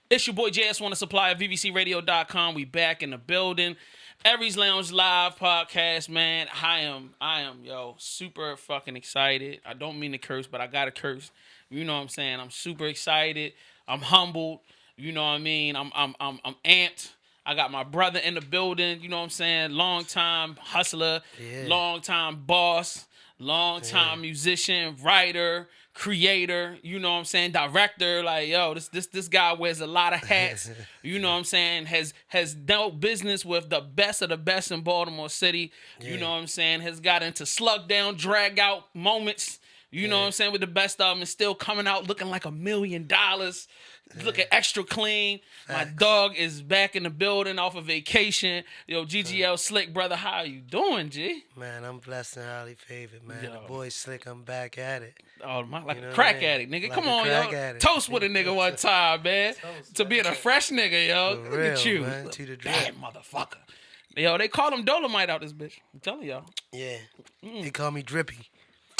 It's your boy JS1 Tha Supplier, VVCRadio.com. We back in the building. Aries Lounge Live podcast, man. I am, super fucking excited. I don't mean to curse, but I gotta curse. You know what I'm saying? I'm super excited. I'm humbled. You know what I mean? I'm amped. I got my brother in the building. You know what I'm saying? Long time hustler, long time boss, long time musician, writer, creator, you know what I'm saying, director. Like, yo, this guy wears a lot of hats. You know what I'm saying? Has dealt business with the best of the best in Baltimore City. You know what I'm saying? Has got into slug down, drag out moments. You know what I'm saying, with the best of them, and still coming out looking like $1 million. Looking extra clean. Facts. My dog is back in the building off of vacation. Yo, GGL Slick, brother, how you doing, G? Man, I'm blessed and highly favored, man. Yo. The boy Slick, I'm back at it. Oh, like a crack addict, nigga. Like come on, yo. Addict. Toast with a nigga one time, man. To being a fresh nigga, yo. For Look real, at you. Man. To the bad motherfucker. Yo, they call him Dolomite out this bitch. I'm telling y'all. Yeah. They call me Drippy.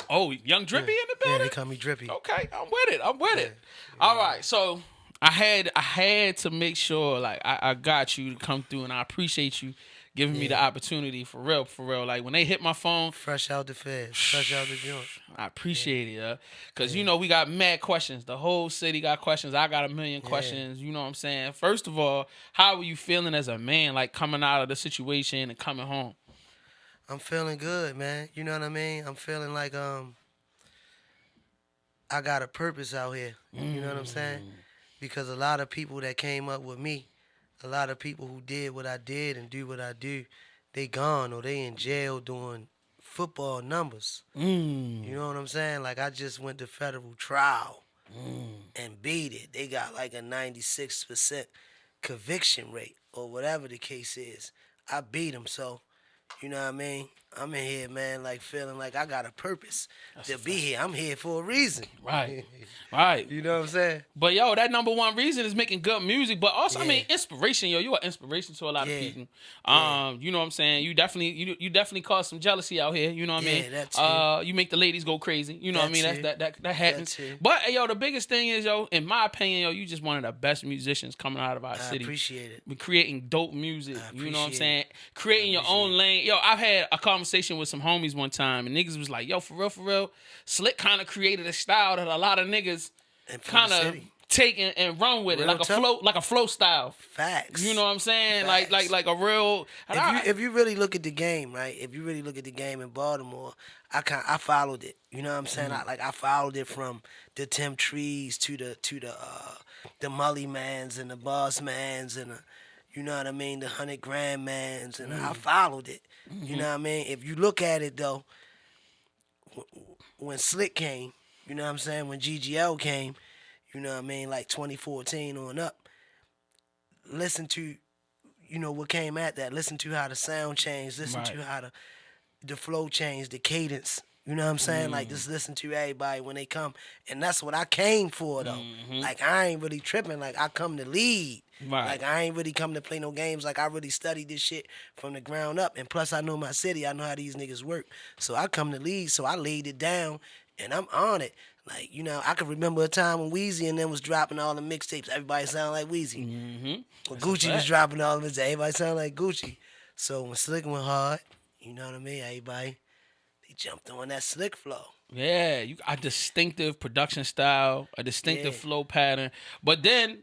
Oh, young Drippy in the building? Yeah, they call me Drippy. Okay, I'm with it. All right, so I had to make sure, like, I got you to come through, and I appreciate you giving me the opportunity, for real. Like, when they hit my phone, fresh out the feds, fresh out the joint. I appreciate it, because you know we got mad questions. The whole city got questions. I got a million questions. You know what I'm saying? First of all, how were you feeling as a man, like, coming out of the situation and coming home? I'm feeling good, man. You know what I mean? I'm feeling like I got a purpose out here. You know what I'm saying? Because a lot of people that came up with me, a lot of people who did what I did and do what I do, they gone or they in jail doing football numbers. You know what I'm saying? Like, I just went to federal trial and beat it. They got like a 96% conviction rate or whatever the case is. I beat them, so you know what I mean? I'm in here, man, like feeling like I got a purpose to be here. I'm here for a reason. Right. You know what I'm saying? But, yo, that number one reason is making good music. But also, I mean, inspiration, yo. You are inspiration to a lot of people. You know what I'm saying? You definitely cause some jealousy out here. You know what I mean? Yeah, that too. You make the ladies go crazy. You know what I mean? That happens. But, yo, the biggest thing is, yo, in my opinion, yo, you just one of the best musicians coming out of our city. I appreciate it. We're creating dope music. You know what I'm saying? Creating your own lane. Yo, I've had a conversation with some homies one time, and niggas was like, yo, for real, Slick kind of created a style that a lot of niggas kind of take and run with it, like a flow style. Facts. You know what I'm saying? Facts. Like a real. If you really look at the game, right? If you really look at the game in Baltimore, I followed it. You know what I'm saying? I followed it from the Tim Trees to the Mully Mans and the Boss Mans and the, you know what I mean, the 100 Grand Mans, and I followed it. You know what I mean? If you look at it though, when Slick came, you know what I'm saying, when GGL came, you know what I mean, like 2014 on up, listen to, you know, what came at that. Listen to how the sound changed. Listen to how the flow changed, the cadence. You know what I'm saying? Like, just listen to everybody when they come. And that's what I came for, though. Like, I ain't really tripping. Like, I come to lead. Like, I ain't really come to play no games. Like, I really studied this shit from the ground up. And plus, I know my city. I know how these niggas work. So I come to lead. So I laid it down, and I'm on it. Like, you know, I can remember a time when Weezy and them was dropping all the mixtapes. Everybody sound like Weezy. When Gucci was dropping all of it, everybody sound like Gucci. So when Slick went hard, you know what I mean? Everybody, they jumped on that Slick flow. Yeah, you got a distinctive production style, a distinctive flow pattern. But then,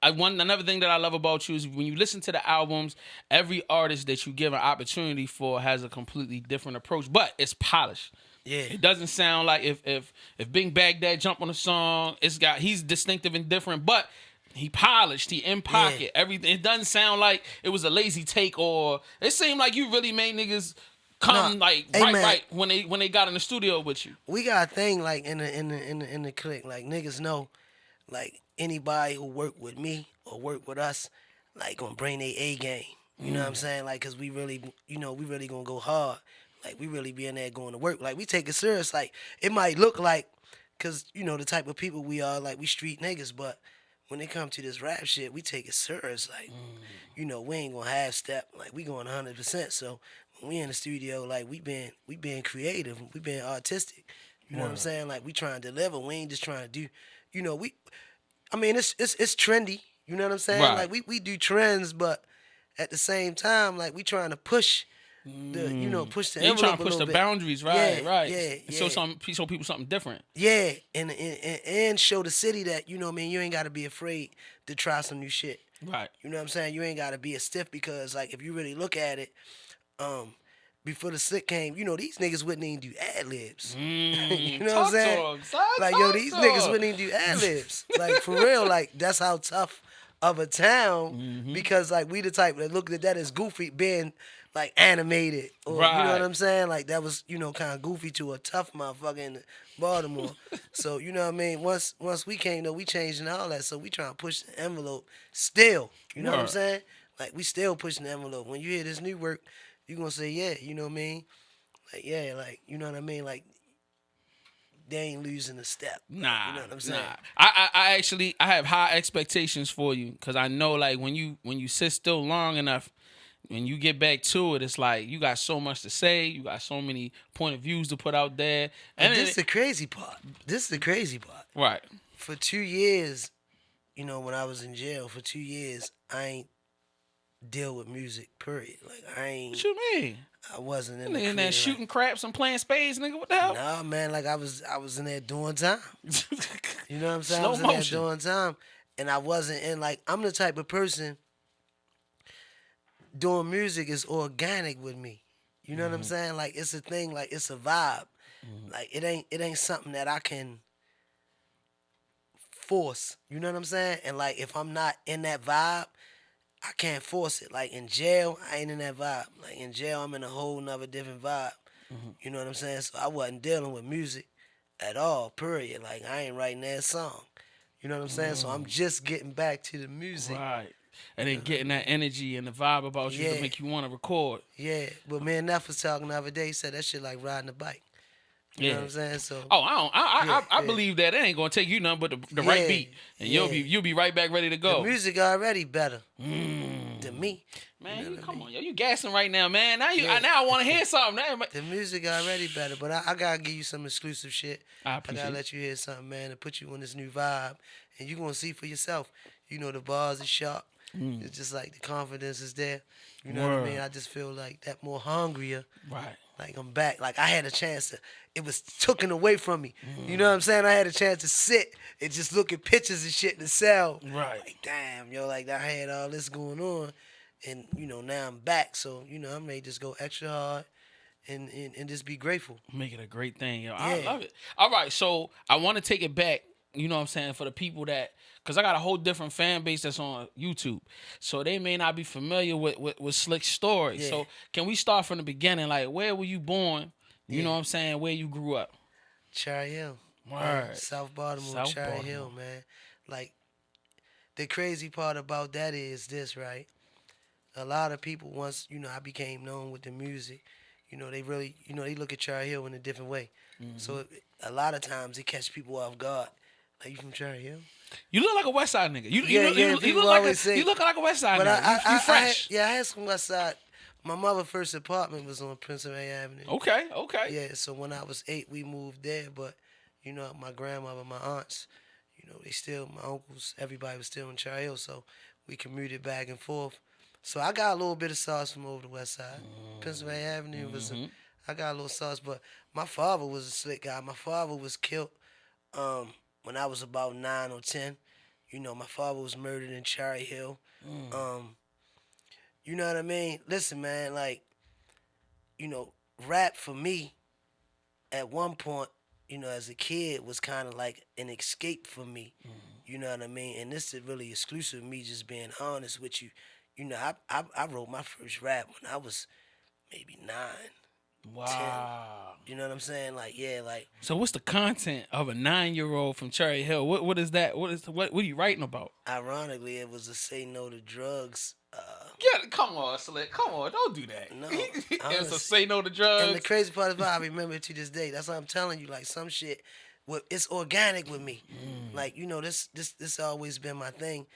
another thing that I love about you is when you listen to the albums, every artist that you give an opportunity for has a completely different approach, but it's polished. Yeah. It doesn't sound like if Big Baghdad jump on a song, he's distinctive and different, but he polished, he in pocket, everything. It doesn't sound like it was a lazy take, or it seemed like you really made niggas come right when they got in the studio with you. We got a thing like in the clique, like niggas know, like anybody who work with me or work with us, like gonna bring their A game. You know what I'm saying? Like, cause we really, you know, we really gonna go hard. Like, we really be in there going to work. Like, we take it serious. Like, it might look like, cause you know the type of people we are, like we street niggas, but when it come to this rap shit, we take it serious. Like, you know, we ain't gonna half step. Like, we going 100%. So when we in the studio, like we being creative, we being artistic. You know what I'm saying? Like, we trying to deliver. We ain't just trying to do, you know, it's trendy. You know what I'm saying? Right. Like we do trends, but at the same time, like we trying to push push the Yeah, you trying envelope to a push little the bit. boundaries, Yeah, right, right. yeah, And show yeah. show people something different. Yeah, and show the city that, you know what I mean, you ain't got to be afraid to try some new shit. Right. You know what I'm saying? You ain't got to be a stiff because, like, if you really look at it, um, before the Slick came, these niggas wouldn't even do ad libs. You know what I'm Talk to saying? him, son. Like, yo, Talk these to niggas him. wouldn't even do ad libs. Like, for real, like, that's how tough of a town, because, like, we the type that look at that as goofy being, like, animated. Or, you know what Right. I'm saying? Like, that was, kind of goofy to a tough motherfucker in Baltimore. So, you know what I mean? Once we came, though, we changed and all that. So, we trying to push the envelope still. You know what I'm Word. saying? Like, we still pushing the envelope. When you hear this new work, you going to say, yeah, you know what I mean? Like, yeah, like, you know what I mean? Like, they ain't losing a step. Like, you know what I'm saying? Nah. I actually I have high expectations for you because I know like when you sit still long enough, when you get back to it, it's like you got so much to say, you got so many point of views to put out there, But and this is the crazy part. This is the crazy part. right. For 2 years, when I was in jail, for 2 years, I ain't deal with music, period. Like, What you mean? I wasn't in the Nigga in there creative. shooting craps and playing spades, nigga. What the hell? Nah, man, like, I was in there doing time. You know what I'm saying? I Slow was in motion. there doing time. And I wasn't in, like, I'm the type of person, doing music is organic with me. You know what I'm saying? Like, it's a thing, like, it's a vibe. Like, it ain't something that I can force. You know what I'm saying? And, like, if I'm not in that vibe, I can't force it. Like, in jail, I ain't in that vibe. Like, in jail, I'm in a whole nother different vibe. You know what I'm saying? So I wasn't dealing with music at all, period. Like, I ain't writing that song. You know what I'm saying? So I'm just getting back to the music. Right. And then getting that energy and the vibe about you to Yeah. make you want to record. Yeah. But me and Neff was talking the other day, he said that shit like riding a bike. You know what I'm saying? So Oh, I don't. Yeah, I yeah. believe that it ain't gonna take you nothing but the right Yeah, beat, and yeah. you'll be right back ready to the go. music already better than me. Man, You know you what I come mean? on, yo, you gassing right now, man. Now Yeah. now I want to hear something. The music already better, but I gotta give you some exclusive shit. I I appreciate gotta it. let you hear something, man, and put you on this new vibe, and you gonna see for yourself. The bars are sharp. It's just like the confidence is there. You know what I mean? Word. I just feel like that more hungrier. Right. Like, I'm back. Like, I had a chance to. It was taken away from me. You know what I'm saying? I had a chance to sit and just look at pictures and shit in the cell. Right. Like, damn, yo, like, I had all this going on, and now I'm back. So I may just go extra hard and just be grateful. Make it a great thing, yo. I Yeah. love it. All right, so I want to take it back. You know what I'm saying, for the people that, because I got a whole different fan base that's on YouTube, so they may not be familiar with Slick's story. Yeah. So can we start from the beginning? Like, where were you born? You Yeah. know what I'm saying? Where you grew up? Cherry Hill. Word. South Baltimore, South Cherry Baltimore. Hill, man. Like, the crazy part about that is this, right? A lot of people, once, I became known with the music, they really, they look at Cherry Hill in a different way. So a lot of times it catch people off guard. Like, you from Cherry Hill? You look like a West Side nigga. Yeah, You people look like always say- you look like a West Side But nigga. You fresh. I had some West Side. My mother's first apartment was on Pennsylvania Avenue. Okay. Yeah, so when I was 8, we moved there. But, my grandmother, my aunts, they still, my uncles, everybody was still in Cherry Hill. So we commuted back and forth. So I got a little bit of sauce from over the West Side. Pennsylvania Avenue was, I got a little sauce. But my father was a slick guy. My father was killed when I was about 9 or 10. My father was murdered in Cherry Hill. You know what I mean? Listen, man, like, rap for me at one point, as a kid was kind of like an escape for me. You know what I mean? And this is really exclusive me just being honest with you. I wrote my first rap when I was maybe 9. Wow. You know what I'm saying? Like, yeah, like, So what's the content of a 9-year-old from Cherry Hill? What is that? What are you writing about? ironically, it was a say no to drugs. Yeah, come on, Slick. Come on, don't do that. No, It's a honest- say no to And drugs. the crazy part about I remember it to this day. That's what I'm telling you. Like, some shit, it's organic with me. Like, this always been my thing.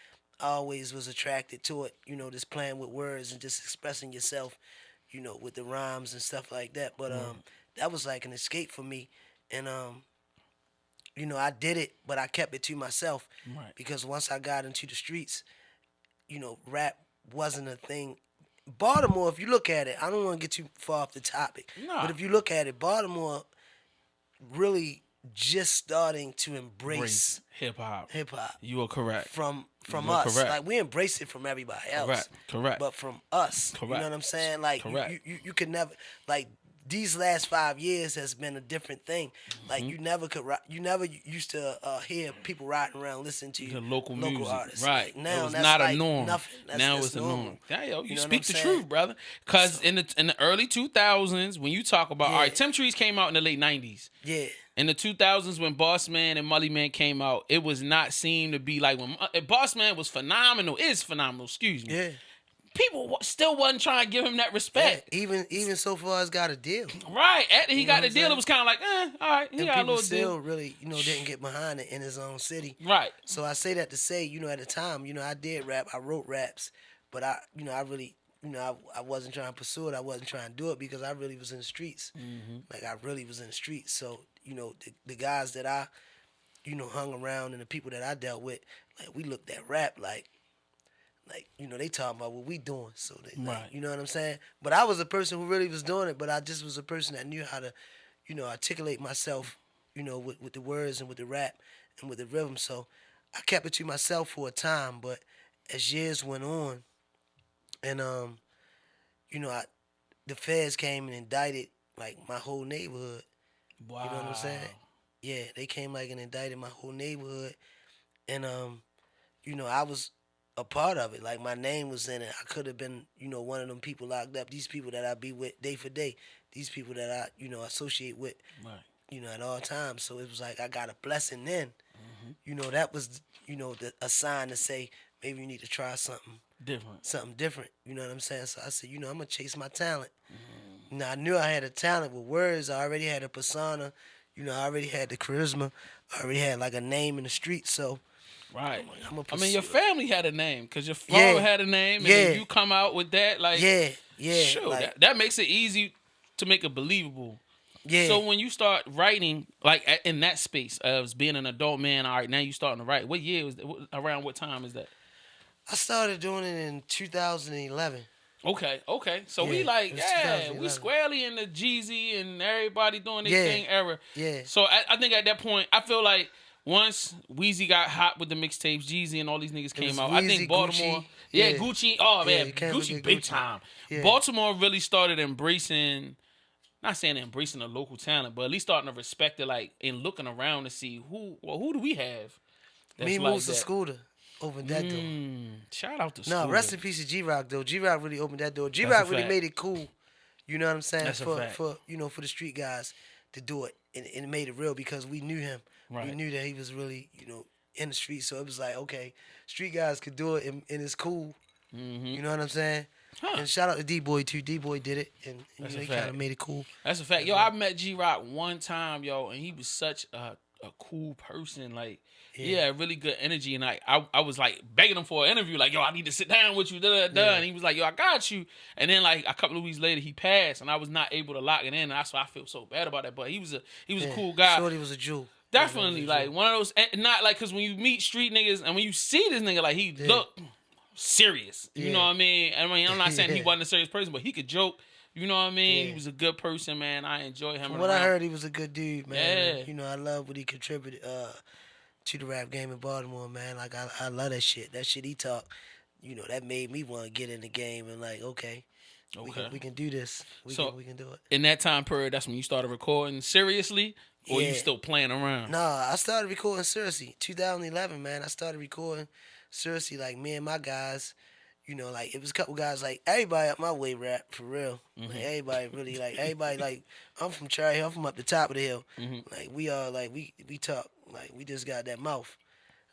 I always was attracted to it. Just playing with words and just expressing yourself. With the rhymes and stuff like that. But that was like an escape for me. And I did it, but I kept it to myself Right. because once I got into the streets, rap wasn't a thing. Baltimore, if you look at it, I don't want to get too far off the topic, but Nah. if you look at it, Baltimore really just starting to Race embrace hip hop. hip hop You are correct. from You're us. correct. Like we embrace it from everybody else, Correct. but from us. You know Correct. what I'm saying? Like Correct. you could never like these last 5 years has been a different thing. Like you never used to hear people riding around listening to The local music, artists. right? Like, now It was that's not a like norm. nothing. Now That's it's a normal. norm. Yeah, yo, you know what speak I'm the saying? truth, brother. Because in the early 2000s, when you talk about all right, Yeah. Tim Trees came out in the late 90s. Yeah. In the 2000s, when Boss Man and Mully Man came out, it was not seen to be like when Boss Man was phenomenal. Is phenomenal. Excuse me. Yeah. People still wasn't trying to give him that Yeah. respect. Even so far as got a deal. Right. After he You know got what the I'm deal, saying? it was kind of like, all right, he And got a people little still deal. really, didn't get behind it in his own city. Right. So I say that to say, at the time, I did rap, I wrote raps, but I really, I wasn't trying to pursue it. I wasn't trying to do it because I really was in the streets. Like I really was in the streets. So, the guys that I, hung around and the people that I dealt with, like we looked at rap like they talking about what we doing. So they, like, Right. you know what I'm saying? But I was a person who really was doing it, but I just was a person that knew how to, articulate myself, with the words and with the rap and with the rhythm. So I kept it to myself for a time, but as years went on, and I the feds came and indicted like my whole neighborhood. Wow. You know what I'm saying? Yeah, they came like and indicted my whole neighborhood, and I was a part of it. Like my name was in it. I could have been, one of them people locked up. These people that I be with day for day. These people that I, associate with, Right. at all times. So it was like I got a blessing then. That was, a sign to say maybe you need to try Different. something different. You know what I'm saying? So I said, I'm gonna chase my talent. Now I knew I had a talent with words. I already had a persona. I already had the charisma. I already had like a name in the street. So Right. I'm gonna I mean, your pursue it. family had a name because your father Yeah. had a name, and Yeah. then you come out with that. Like, Yeah, sure, like, that makes it easy to make it believable. yeah. So when you start writing, like in that space of being an adult man, all right, now you starting to write. What year was that? Around what time is that? I started doing it in 2011. Okay. So Yeah, we like, it was we 2011. squarely in the Jeezy and everybody doing their Yeah. thing era. Yeah. So I think at that point, I feel like once Weezy got hot with the mixtapes, Jeezy and all these niggas came was out. I Weezy, think Baltimore, Gucci. yeah, Yeah. Gucci. Oh Yeah, man, you can't Gucci forget big Gucci. time. Yeah. Baltimore really started embracing. Not saying embracing the local talent, but at least starting to respect it, like and looking around to see who do we have that's Me like moves to that. Scooter opened that door. Shout out to No, Scooter. rest in peace to G-Rock though. G-Rock really opened that door. That's a G-Rock really fact. made it cool. You know what I'm saying? That's a for fact. for for the street guys to do it, and it made it real because we knew him. We Right. knew that he was really in the street. So it was like, okay, street guys could do it, and it's cool. You know what I'm saying? Huh. And shout out to D-Boy too. D-Boy did it, and That's he a kind fact. of made it cool. That's a fact. Yo, I met G-Rock one time, yo, and he was such a cool person. Like, yeah, really good energy. And I was like begging him for an interview, like, yo, I need to sit down with you, Yeah. And he was like, yo, I got you. And then like a couple of weeks later, he passed, and I was not able to lock it in. And that's why I feel so bad about that. But he was a cool guy. Shorty was a jewel. Definitely, like one of those, and not like because when you meet street niggas and when you see this nigga, like he look serious. You Yeah. know what I mean? I'm not saying he Yeah. wasn't a serious person, but he could joke. You know what I mean? Yeah. He was a good person, man. I enjoy him. From what I heard, he was a good dude, man. Yeah. I love what he contributed to the rap game in Baltimore, man. Like I love that shit. That shit he talked, that made me want to get in the game and like, okay. We can do this. We can do it. In that time period, that's when you started recording seriously, or you Yeah. still playing around? Nah, I started recording seriously. 2011, man. I started recording seriously. Like me and my guys, like it was a couple guys. Like everybody up my way rap for real. Like everybody really like everybody like I'm from Cherry Hill. I'm from up the top of the hill. Like we all like we talk like we just got that mouth.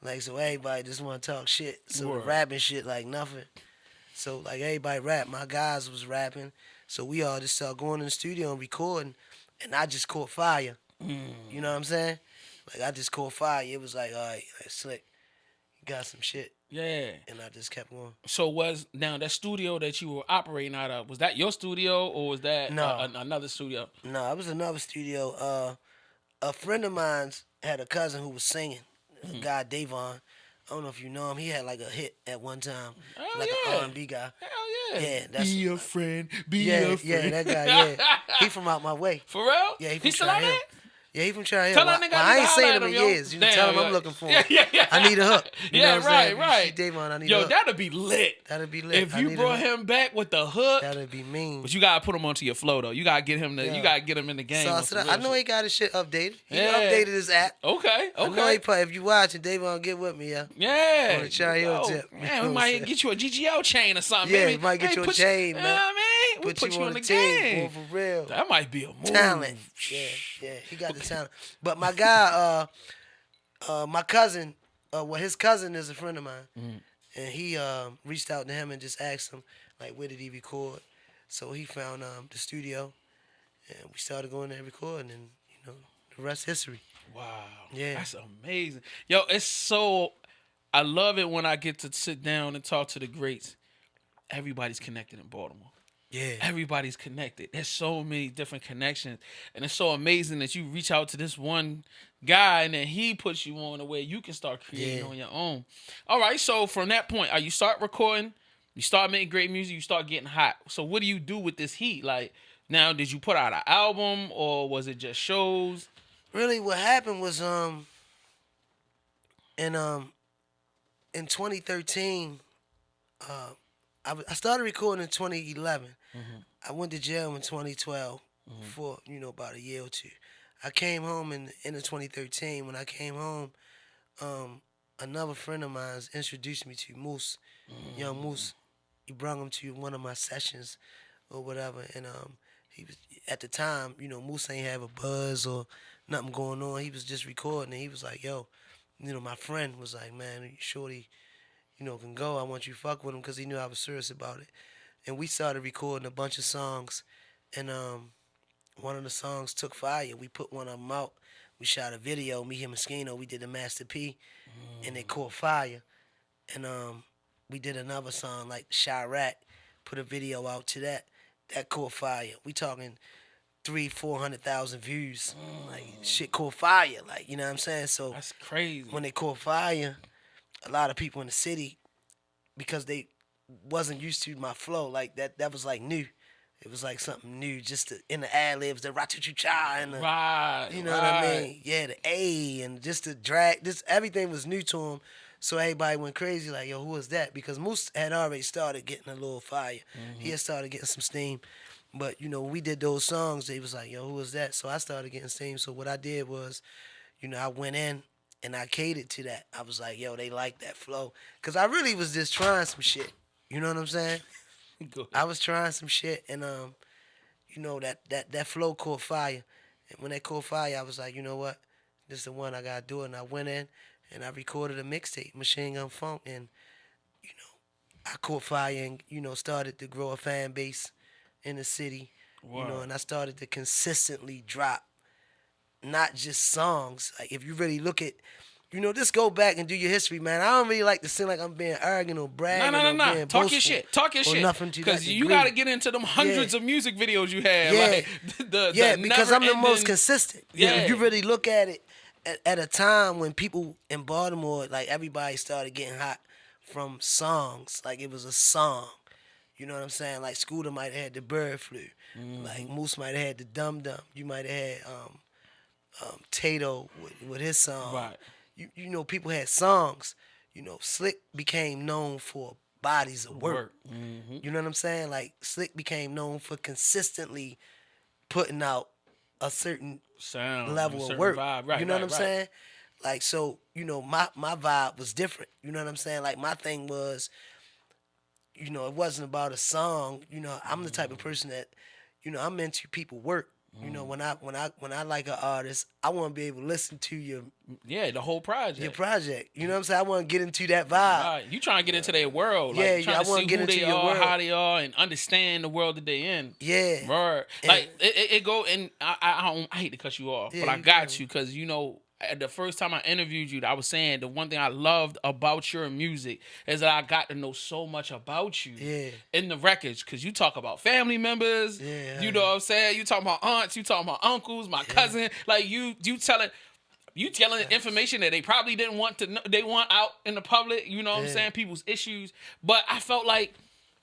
Like so everybody just want to talk shit. So Word. rapping shit like nothing. So like everybody rap. My guys was rapping. So we all just started going in the studio and recording. And I just caught fire. You know what I'm saying? Like I just caught fire. It was like, all right, like, Slick, you got some shit. Yeah. And I just kept going. So now that studio that you were operating out of, was that your studio or was that No. another studio? No, it was another studio. a friend of mine had a cousin who was singing, a guy Davon. I don't know if you know him. He had like a hit at one time, Oh like an yeah. R&B guy. Hell yeah. Yeah, that's Be a friend. Be yeah, a friend. that guy. Yeah, he from out my way. For real? Yeah, he from He still out Tri Hill. there? Yeah, he from Tri Hill. Tell Well, that nigga well, I I need ain't to seen holler him at in him, yo. years. You can tell him Damn, I'm yo. looking for Yeah, him. yeah, yeah. I need a hook. You know Yeah, what I'm saying? right. If you see Davon, I need a Yo, hook. that'd be lit. That'd be lit. If I you need a brought hook. him back with the hook. That'd be mean. But you gotta put him onto your flow though. You gotta get him to. Yeah. You gotta get him in the game. on some I real know shit. he got his shit updated. He Yeah. updated his app. Okay. I know he probably, if you watching, Davon, get with me, yeah. Yeah. On the Tri Hill Yo, tip. You know Man, what we I'm might saying? get you a GGL chain or something. Yeah, maybe. we might get you a put chain, man. You know what I mean? We put you on in the team, game. boy, for real. That might be a move. Talent. Yeah, he got the talent. But my guy, my cousin, his cousin is a friend of mine, and he reached out to him and just asked him, like, where did he record? So he found the studio, and we started going there recording, and the rest history. Wow. Yeah. That's amazing. Yo, it's so. I love it when I get to sit down and talk to the greats. Everybody's connected in Baltimore. Yeah. Everybody's connected. There's so many different connections. And it's so amazing that you reach out to this one guy and then he puts you on the way you can start creating on your own. All right, so from that point, you start recording, you start making great music, you start getting hot. So what do you do with this heat? Like, now, did you put out an album or was it just shows? Really, what happened was in 2013, I started recording in 2011. I went to jail in 2012 for about a year or two. I came home in of 2013. When I came home, another friend of mine introduced me to Moose, young Moose. He brought him to one of my sessions or whatever, and he was at the time, Moose ain't have a buzz or nothing going on. He was just recording, and he was like, "Yo," my friend was like, "Man, shorty, can go. I want you to fuck with him," because he knew I was serious about it. And we started recording a bunch of songs, and one of the songs took fire. We put one of them out. We shot a video. Me, him, and Skino. We did the Master P, and it caught fire. And we did another song like Chirac. Put a video out to that. That caught fire. We talking 300,000-400,000 views. Like shit caught fire. Like you know what I'm saying. So That's crazy. when it caught fire, a lot of people in the city, because they wasn't used to my flow, like that was like new. It was like something new, just in the ad libs, the ra-cha-cha-cha, and the, Right. you know what I mean? Yeah, the A, and just the drag, everything was new to him. So everybody went crazy, like, yo, who is that? Because Moose had already started getting a little fire. He had started getting some steam. But, when we did those songs, they was like, yo, who is that? So I started getting steam. So what I did was, I went in, and I catered to that. I was like, yo, they like that flow. Because I really was just trying some shit. You know what I'm saying? I was trying some shit, and, that flow caught fire. And when that caught fire, I was like, you know what? This is the one I got to do it. And I went in, and I recorded a mixtape, Machine Gun Funk. And, I caught fire and, started to grow a fan base in the city. Wow. And I started to consistently drop not just songs. Like, if you really look at, just go back and do your history, man. I don't really like to seem like I'm being arrogant or bragging. No. Talk your shit. Talk your shit. Nothing to that Because you degree. got to get into them hundreds of music videos you have. Yeah. Like, because I'm the most consistent. Yeah. If you really look at it, at a time when people in Baltimore, like, everybody started getting hot from songs. Like, it was a song. You know what I'm saying? Like, Scooter might have had the Bird Flu. Like, Moose might have had the Dum Dum. You might have had Tato with his song. Right. People had songs. Slick became known for bodies of work. You know what I'm saying? Like, Slick became known for consistently putting out a certain sound, level of work. Vibe. Right, you know what I'm right. saying? Like, so, my vibe was different. You know what I'm saying? Like, my thing was, it wasn't about a song. I'm the type of person that, I'm into people work. When I like an artist, I want to be able to listen to the whole project. your project. You know what I'm saying? I want to get into that vibe. Right. You trying to get into their world. Like, Yeah, trying I to wanna see get who into they your are, world. how they are, and understand the world that they in. Yeah. Right. Like, it go, and I hate to cut you off, Yeah, but I you got good. you because, the first time I interviewed you, I was saying the one thing I loved about your music is that I got to know so much about you in the records, because you talk about family members. You know what I'm saying? You talk about aunts, you talk about uncles, my cousin. Like you telling information that they probably didn't want to know, they want out in the public, you know what I'm saying, people's issues. But I felt like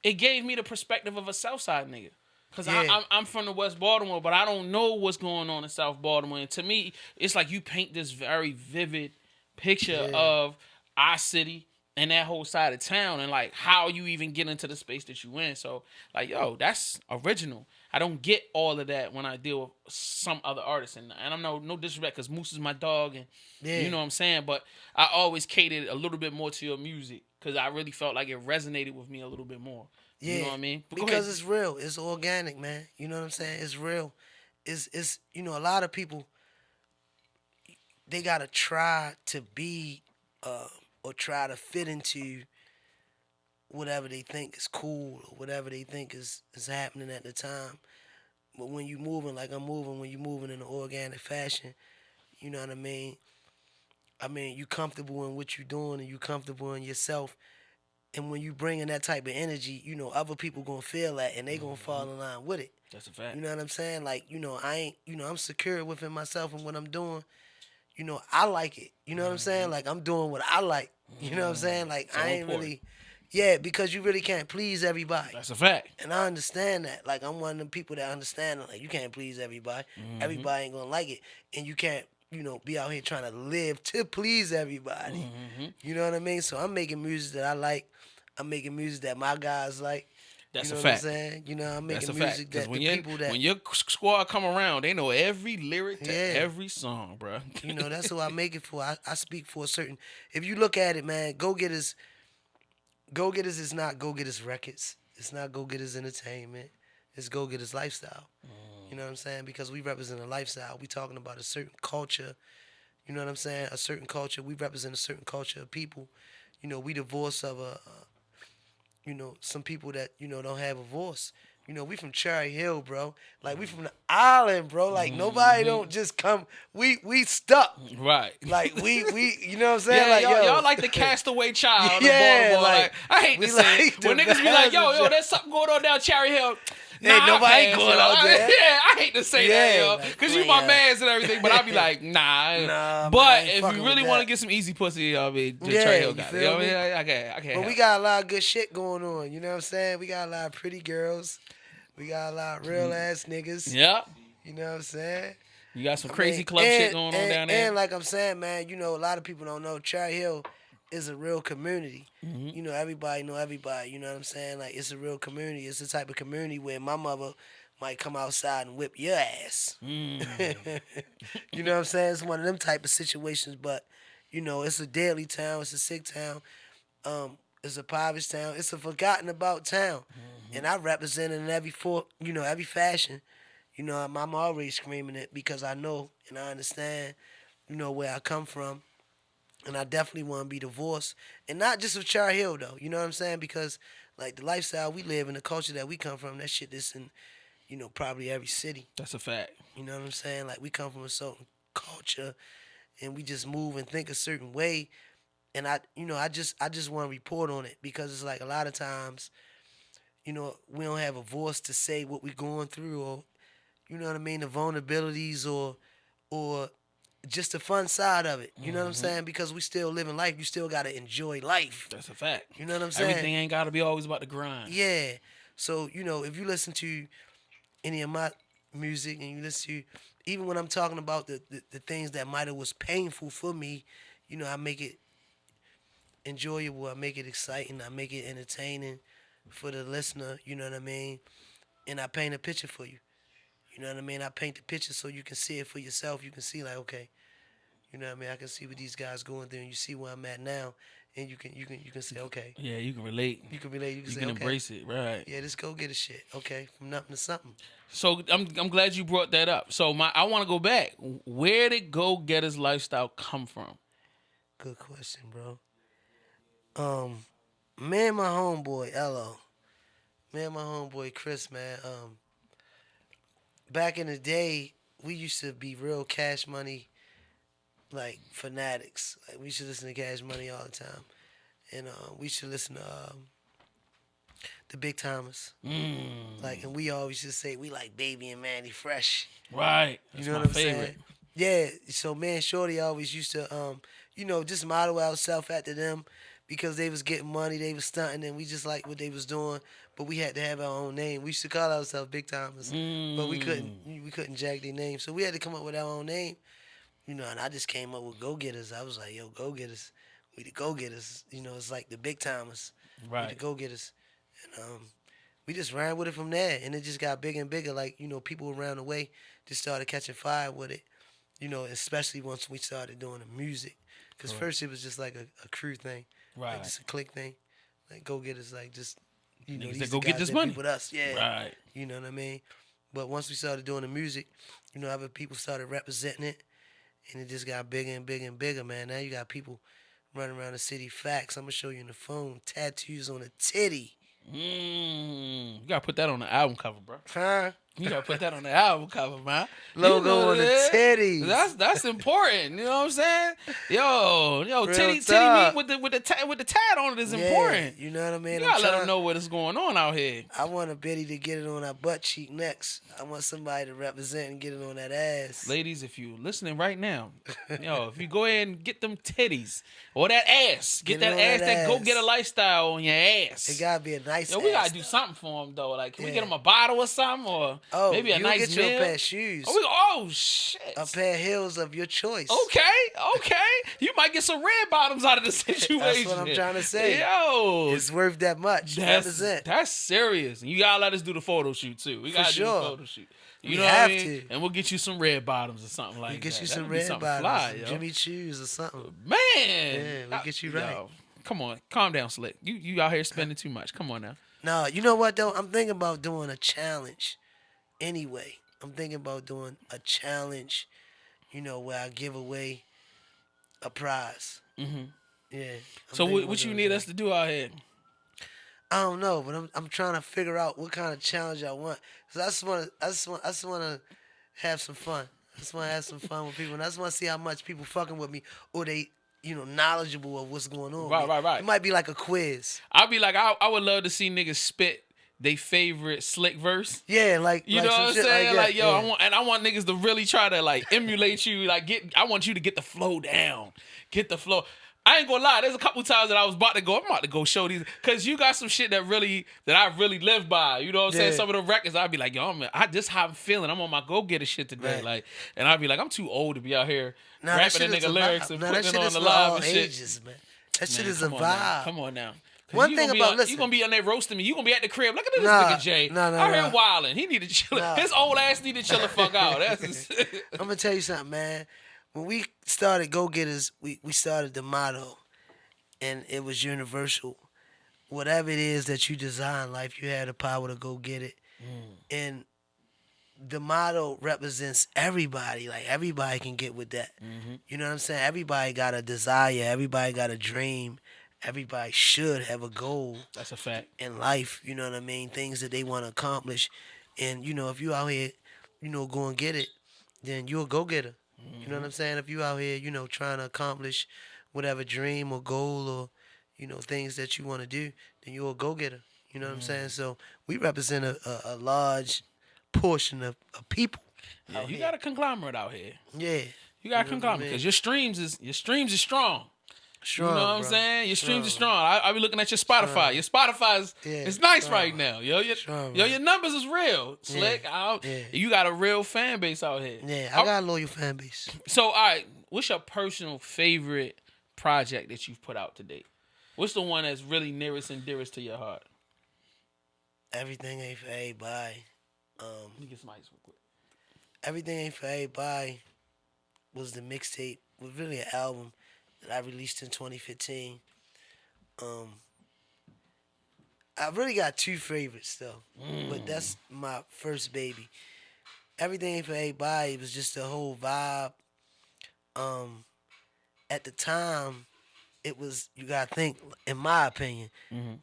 it gave me the perspective of a Southside nigga. Because I'm from the West Baltimore, but I don't know what's going on in South Baltimore. And to me, it's like you paint this very vivid picture of our city and that whole side of town, and like how you even get into the space that you in. So like, yo, that's original. I don't get all of that when I deal with some other artists, and I'm no disrespect, because Moose is my dog, and you know what I'm saying. But I always catered a little bit more to your music because I really felt like it resonated with me a little bit more. Yeah, you know what I mean? But because it's real, it's organic, man. You know what I'm saying? It's real. It's a lot of people, they gotta try to be or try to fit into whatever they think is cool or whatever they think is happening at the time. But when you moving like I'm moving, when you moving in an organic fashion, you know what I mean? I mean, you comfortable in what you're doing and you comfortable in yourself. And when you bring in that type of energy, other people gonna feel that and they gonna fall in line with it. That's a fact. You know what I'm saying? Like, I ain't, I'm secure within myself and what I'm doing. I like it. You know what I'm saying? Like, I'm doing what I like. You know what I'm saying? Like, So I ain't important. really, yeah, because you really can't please everybody. That's a fact. And I understand that. Like, I'm one of them people that understand that, like, you can't please everybody. Everybody ain't gonna like it. And you can't, be out here trying to live to please everybody. You know what I mean? So I'm making music that I like. I'm making music that my guys like. That's you know a what fact. I'm saying? I'm That's making a fact. music Because that when, the people that... when your squad come around, they know every lyric to every song, bro. That's who I make it for. I speak for a certain... If you look at it, man, Go Getters is not Go Getters Records. It's not Go Getters Entertainment. It's Go Getters Lifestyle. You know what I'm saying? Because we represent a lifestyle. We talking about a certain culture. You know what I'm saying? A certain culture. We represent a certain culture of people. We the voice of some people that, don't have a voice. We from Cherry Hill, bro. Like, we from the island, bro. Like, nobody don't just come. We stuck. Right. Like, we you know what I'm saying? Yeah, like, y'all like the castaway child in Yeah, Baltimore. like, I hate to we say like it. When the niggas be like, yo, passenger. there's something going on down Cherry Hill. Ain't nobody I pass, going yo. out there. Yeah, I hate to say that, yo. like, Because you my man. mans and everything, but I be like, nah. Nah, but man, I ain't if fucking you with really that. want to get some easy pussy, I mean, just Yeah, Cherry Hill you got it. feel You know what I me? mean? I can't But help we it. got a lot of good shit going on. You know what I'm saying? We got a lot of pretty girls. We got a lot of real ass niggas. Yeah. You know what I'm saying? You got some crazy club shit going on down there. And like I'm saying, man, a lot of people don't know Cherry Hill is a real community. Everybody know everybody. You know what I'm saying? Like, it's a real community. It's the type of community where my mother might come outside and whip your ass. You know what I'm saying? It's one of them type of situations, but, it's a deadly town. It's a sick town. It's a impoverished town. It's a forgotten about town. And I represent it in every fashion. I'm always screaming it because I know and I understand, where I come from. And I definitely want to be the voice. And not just of Cherry Hill, though. You know what I'm saying? Because, like, the lifestyle we live and the culture that we come from, that shit is in, probably every city. That's a fact. You know what I'm saying? Like, we come from a certain culture and we just move and think a certain way. And I just want to report on it because it's like a lot of times, we don't have a voice to say what we're going through, or, you know what I mean, the vulnerabilities or just the fun side of it. You know what I'm saying? Because we still living life. You still gotta enjoy life. That's a fact. You know what I'm saying? Everything ain't got to be always about the grind. Yeah. So, if you listen to any of my music and you listen to, even when I'm talking about the things that might have was painful for me, I make it enjoyable. I make it exciting. I make it entertaining for the listener. You know what I mean? And I paint a picture for you. You know what I mean? I paint the picture so you can see it for yourself. You can see, like, okay, you know what I mean? I can see what these guys going through, and you see where I'm at now, and you can say, okay. Yeah, you can relate. You can relate. You can You say, can okay. embrace it, right? Yeah, let's go get a shit. Okay, from nothing to something. So I'm glad you brought that up. So I want to go back. Where did Go Getters lifestyle come from? Good question, bro. Me and my homeboy Elo, me and my homeboy Chris, man. Back in the day, we used to be real cash money like fanatics. Like we should listen to Cash Money all the time, and we should listen to the Big Timers. Like, and we always just say we like Baby and Manny Fresh. Right. You That's know my what I'm favorite. saying? Yeah. So me and Shorty always used to, just model ourselves after them because they was getting money, they was stunting, and we just liked what they was doing. But we had to have our own name. We used to call ourselves Big Timers, but we couldn't jack their name. So we had to come up with our own name. And I just came up with Go Getters. I was like, yo, Go Getters. We the Go Getters. It's like the Big Timers. We the Right. Go Getters. And we just ran with it from there. And it just got bigger and bigger. Like, people around the way just started catching fire with it. Especially once we started doing the music. Because first it was just like a crew thing. Right. Like just a click thing. Like Go Getters, like just, Niggas these that the go get guys this that money. be with us. Yeah. Right. You know what I mean? But once we started doing the music, other people started representing it. And it just got bigger and bigger and bigger, man. Now you got people running around the city. Facts. I'm going to show you on the phone. Tattoos on the titty. You gotta put that on the album cover, bro. Huh? You gotta put that on the album cover, man. Logo on the titties. That's important. You know what I'm saying? Yo, Real titty talk. meat with the tat on it is important. You know what I mean? You gotta let them know what is going on out here. I want a Betty to get it on her butt cheek next. I want somebody to represent and get it on that ass. Ladies, if you listening right now, if you go ahead and get them titties or that ass, get that ass that go get a lifestyle on your ass. It gotta be a nice ass. We gotta do something for them though. Like, can we get them a bottle or something, or maybe a nice get you meal? a pair of shoes. Oh shit! A pair of heels of your choice. Okay. You might get some red bottoms out of the situation. That's what I'm trying to say. Yo, it's worth that much. That's serious. And you gotta let us do the photo shoot too. We gotta do the photo shoot. You know what I mean? And we'll get you some red bottoms or something like that. Get you some That'd red bottoms, fly, some Jimmy Choos or something. Man, yeah, we'll get you right. Yo, come on, calm down, Slick. You out here spending too much. Come on now. No, you know what though? I'm thinking about doing a challenge. Anyway, I'm thinking about doing a challenge. Where I give away a prize. Mm-hmm. Yeah. So what you need us to do out here? I don't know, but I'm trying to figure out what kind of challenge I want. Cause I just want to have some fun. I just want to have some fun with people, and I just want to see how much people fucking with me, or they, knowledgeable of what's going on. Right. It might be like a quiz. I'll be like, I would love to see niggas spit they favorite Slick verse. Yeah, like you know what I'm saying? Like yo, I want niggas to really try to like emulate you. Like I want you to get the flow down, get the flow. I ain't gonna lie. There's a couple times that I was about to go show these, cause you got some shit that I really live by. You know what I'm saying? Some of the records I'd be like, yo, this how I'm feeling. I'm on my go getter shit today. Right. Like, and I'd be like, I'm too old to be out here rapping a nigga lyrics and putting it on the live and shit. Ages, man. That shit is a vibe. Come on now. One thing about listen, you gonna be on there roasting me. You gonna be at the crib. Look at this nigga Jay. I heard wildin'. He need to chill. His old ass need to chill the fuck out. I'm gonna tell you something, man. When we started Go Getters, we started the motto, and it was universal. Whatever it is that you design in life, you have the power to go get it. And the motto represents everybody. Like everybody can get with that. You know what I'm saying? Everybody got a desire. Everybody got a dream. Everybody should have a goal. That's a fact. In life, you know what I mean? Things that they want to accomplish. And, if you out here, go and get it, then you a go-getter. You know what I'm saying? If you out here, trying to accomplish whatever dream or goal or, things that you want to do, then you a go-getter. You know what I'm saying? So we represent a large portion of people. Yeah, you got a conglomerate out here. Yeah. You got a conglomerate because your streams is strong. Strong, you know what I'm saying? Your streams are strong. I be looking at your Spotify. Your Spotify is nice right now. Your numbers is real. Slick. You got a real fan base out here. Yeah, I got a loyal fan base. So, all right, what's your personal favorite project that you've put out to date? What's the one that's really nearest and dearest to your heart? Everything Ain't For Everybody. Let me get some ice real quick. Everything Ain't For Everybody was the mixtape. Was really an album that I released in 2015. I really got two favorites though, but that's my first baby. Everything Ain't For Everybody was just a whole vibe. At the time, it was, you gotta think, in my opinion,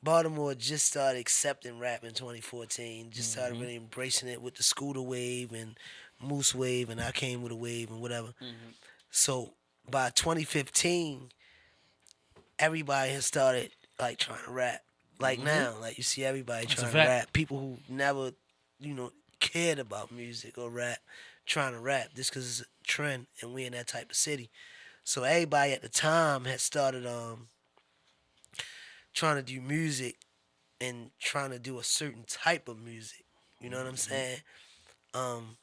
Baltimore just started accepting rap in 2014. Just started really embracing it with the Scooter wave and Moose wave, and I came with a wave and whatever. So by 2015, everybody has started like trying to rap. Like now, like you see everybody That's a trying to fact. rap. People who never, cared about music or rap, trying to rap just because it's a trend and we in that type of city. So everybody at the time had started trying to do music and trying to do a certain type of music. You know what I'm saying? Um,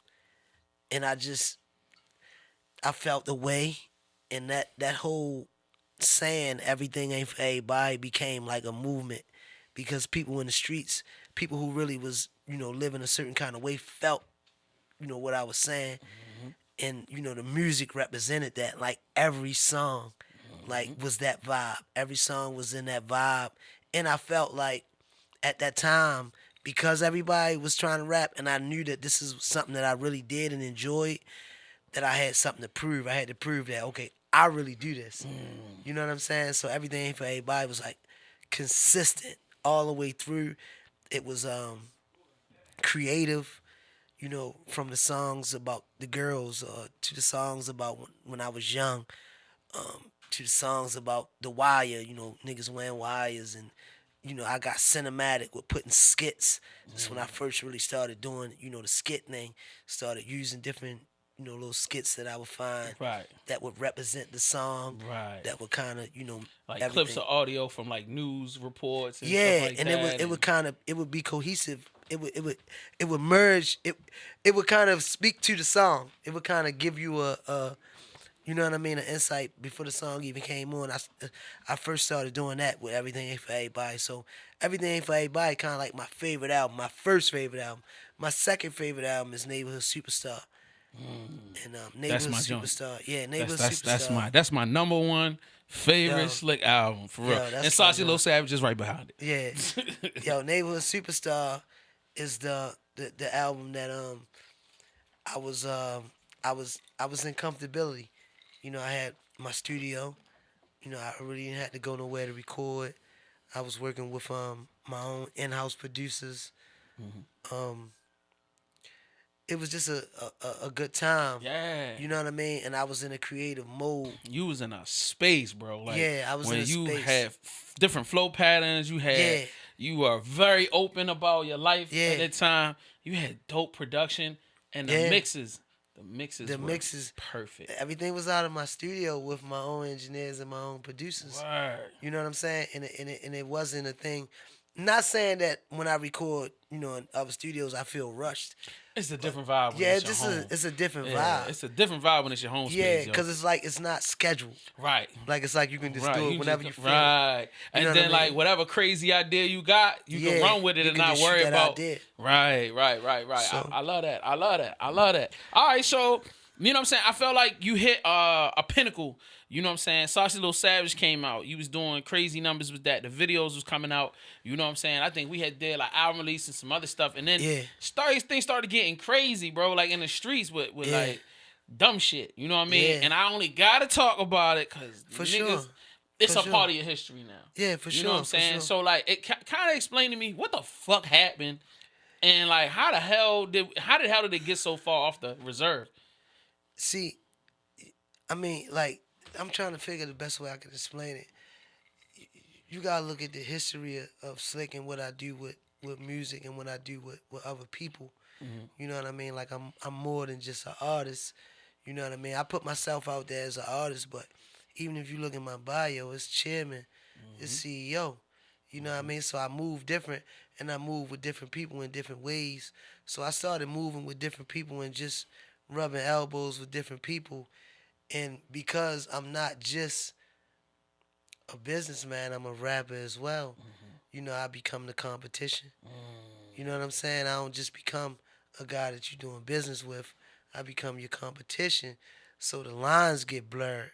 and I felt the way, and that whole saying everything ain't for everybody became like a movement because people in the streets, people who really was living a certain kind of way felt what I was saying, and the music represented that. Like every song, like was that vibe. Every song was in that vibe, and I felt like at that time because everybody was trying to rap, and I knew that this is something that I really did and enjoyed. That I had something to prove. I had to prove that okay, I really do this. You know what I'm saying? So everything for everybody was like consistent all the way through. It was creative, from the songs about the girls to the songs about when I was young, to the songs about the wire, niggas wearing wires, and I got cinematic with putting skits. That's when I first really started doing, the skit thing. Started using different, little skits that I would find Right. that would represent the song, Right. that would kind of, Like everything. clips of audio from like news reports and Yeah, stuff like and that. it would kind of it would be cohesive. It would merge. It would kind of speak to the song. It would kind of give you a you know what I mean, an insight before the song even came on. I first started doing that with Everything Ain't For Everybody. So Everything Ain't For Everybody kind of like my favorite album, my first favorite album. My second favorite album is Neighborhood Superstar. And That's Neighborhood my joint. Superstar, yeah, That's Neighborhood that's that's Superstar. my number one favorite Yo, Slick album for real. yo, that's And my Saucy Lil joint. Savage is right behind Yeah, it. yo, Neighborhood Superstar is the album that I was I was in comfortability. I had my studio. I really didn't have to go nowhere to record. I was working with my own in-house producers. Um, it was just a good time. Yeah. You know what I mean? And I was in a creative mode. You was in a space, bro. Like Yeah, I was in when a you space. had different flow patterns, Yeah, you were very open about your life yeah, at that time. You had dope production and the yeah. mixes. The mixes The were mixes, perfect. everything was out of my studio with my own engineers and my own producers. Word. You know what I'm saying? And it wasn't a thing. Not saying that when I record, in other studios, I feel rushed. It's a different vibe when Yeah, it's your home. it's a different Yeah, vibe. it's a different vibe when it's your home Yeah, space, yo. because it's like it's not scheduled. Right. Like it's like you can just Right, do it you whenever just you feel. right, You and know what then I mean? like whatever crazy idea you got, you can Yeah, run with it you and can not just shoot worry that about. idea. Right. So- I love that. I love that. I love that. All right, so you know what I'm saying. I felt like you hit a pinnacle. You know what I'm saying. Saucy Lil Savage came out. You was doing crazy numbers with that. The videos was coming out. You know what I'm saying. I think we had did like album release and some other stuff, and then Yeah. things started getting crazy, bro. Like in the streets with Yeah. like dumb shit. You know what I mean. Yeah. And I only gotta talk about it because For niggas. sure. It's For a sure. part of your history now. Yeah, for You sure. know what I'm for saying? sure. So like, it kind of explained to me what the fuck happened, and like how the hell did it get so far off the reserve? See, I mean, like, I'm trying to figure the best way I can explain it. You gotta look at the history of Slick and what I do with music and what I do with other people. You know what I mean? Like I'm more than just an artist. You know what I mean? I put myself out there as an artist, but even if you look at my bio, it's chairman, it's CEO. You know what I mean? So I move different, and I move with different people in different ways. So I started moving with different people and just rubbing elbows with different people. And because I'm not just a businessman, I'm a rapper as well. I become the competition. You know what I'm saying? I don't just become a guy that you're doing business with. I become your competition. So the lines get blurred.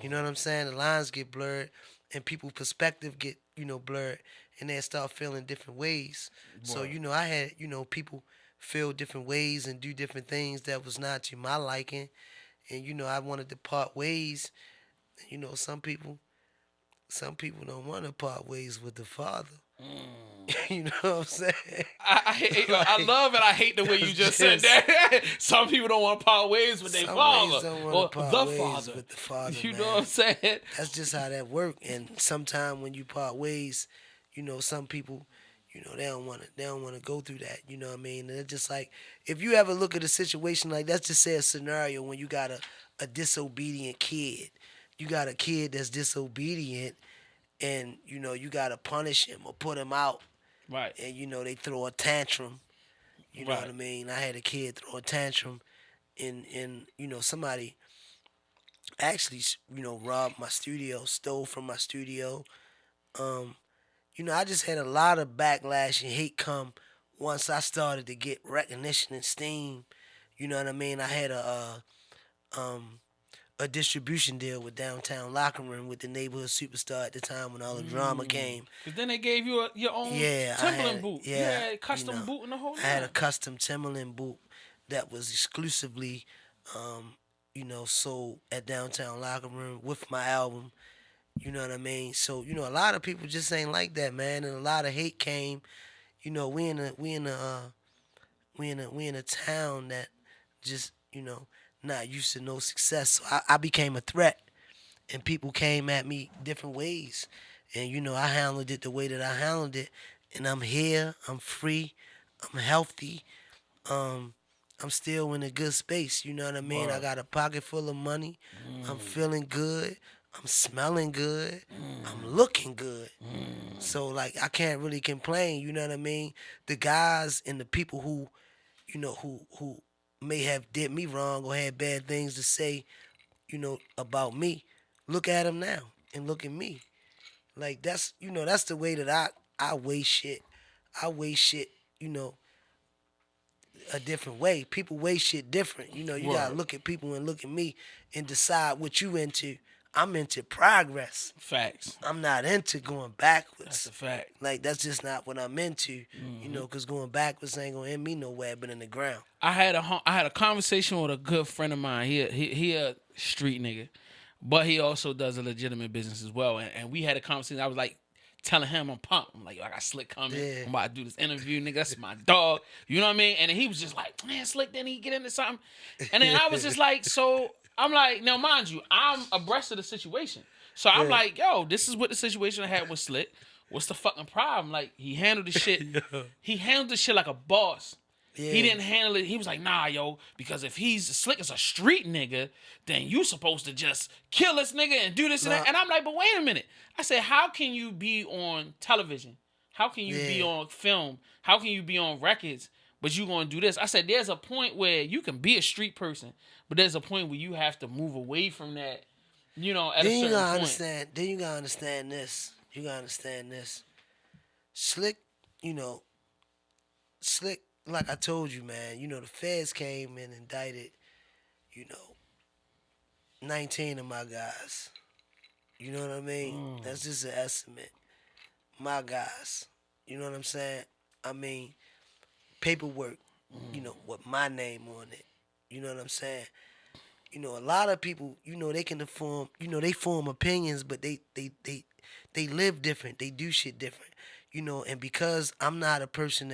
You know what I'm saying? The lines get blurred and people's perspective get, blurred, and they start feeling different ways. So, I had, people feel different ways and do different things that was not to my liking. And, I wanted to part ways. Some people don't want to part ways with the father. You know what I'm saying? I love and I hate the way you just said that. Some people don't want to part ways with their Some ways father don't want to or part the ways father. with the father, You know what man. I'm saying? That's just how that work. And sometimes when you part ways, some people, they don't want to go through that. You know what I mean? And it's just like if you ever look at a situation like let's just say a scenario when you got a disobedient kid. You got a kid that's disobedient and you gotta punish him or put him out Right. and they throw a tantrum. You know what I Right. mean? I had a kid throw a tantrum and somebody actually robbed my studio, stole from my studio. Um, I just had a lot of backlash and hate come once I started to get recognition and steam. You know what I mean? I had a distribution deal with Downtown Locker Room with the neighborhood superstar at the time when all the drama came. Cause then they gave you your own Yeah, Timberland boot. You yeah, had custom boot in the whole I had a line. custom Timberland boot that was exclusively, sold at Downtown Locker Room with my album. You know what I mean? So a lot of people just ain't like that, man, and a lot of hate came. We in a town that just not used to no success. So I became a threat, and people came at me different ways, and I handled it the way that I handled it, and I'm here. I'm free. I'm healthy. Um, I'm still in a good space. You know what I mean? I Word. got a pocket full of money. I'm feeling good. I'm smelling good. I'm looking good. So like I can't really complain. You know what I mean? The guys and the people who who may have did me wrong or had bad things to say, about me. Look at them now and look at me. Like that's the way that I weigh shit. I weigh shit. You know, a different way. People weigh shit different. You gotta Word. look at people and look at me and decide what you into. I'm into progress. Facts. I'm not into going That's backwards. a fact. Like that's just not what I'm into. Cause going backwards ain't gonna end me nowhere but in the ground. I had a conversation with a good friend of mine. He a street nigga, but he also does a legitimate business as well. And we had a conversation. I was like telling him I'm pumped. I'm like, yo, I got Slick coming. Yeah. I'm about to do this interview, nigga. That's my dog. You know what I mean? And then he was just like, man, Slick, then he get into something. And then I was just like, so I'm like, now mind you, I'm abreast of the situation. So I'm like, yo, this is what the situation I had with Slick. What's the fucking problem? Like, he handled the shit. He handled the shit like a boss. Yeah. He didn't handle it. He was like, nah, yo, because if he's Slick as a street nigga, then you supposed to just kill this nigga and do this and that. And I'm like, but wait a minute. I said, how can you be on television? How can you be on film? How can you be on records? But you gonna do this? I said, there's a point where you can be a street person, but there's a point where you have to move away from that. At Then a you certain gotta point. understand. Then you gotta understand this. You gotta understand this. Slick, Slick. Like I told you, man. The feds came and indicted. 19 of my guys. You know what I mean? That's just an estimate. My guys. You know what I'm saying? I mean, paperwork. With my name on it. You know what I'm saying? A lot of people, they can form, they form opinions, but they live different. They do shit different. And because I'm not a person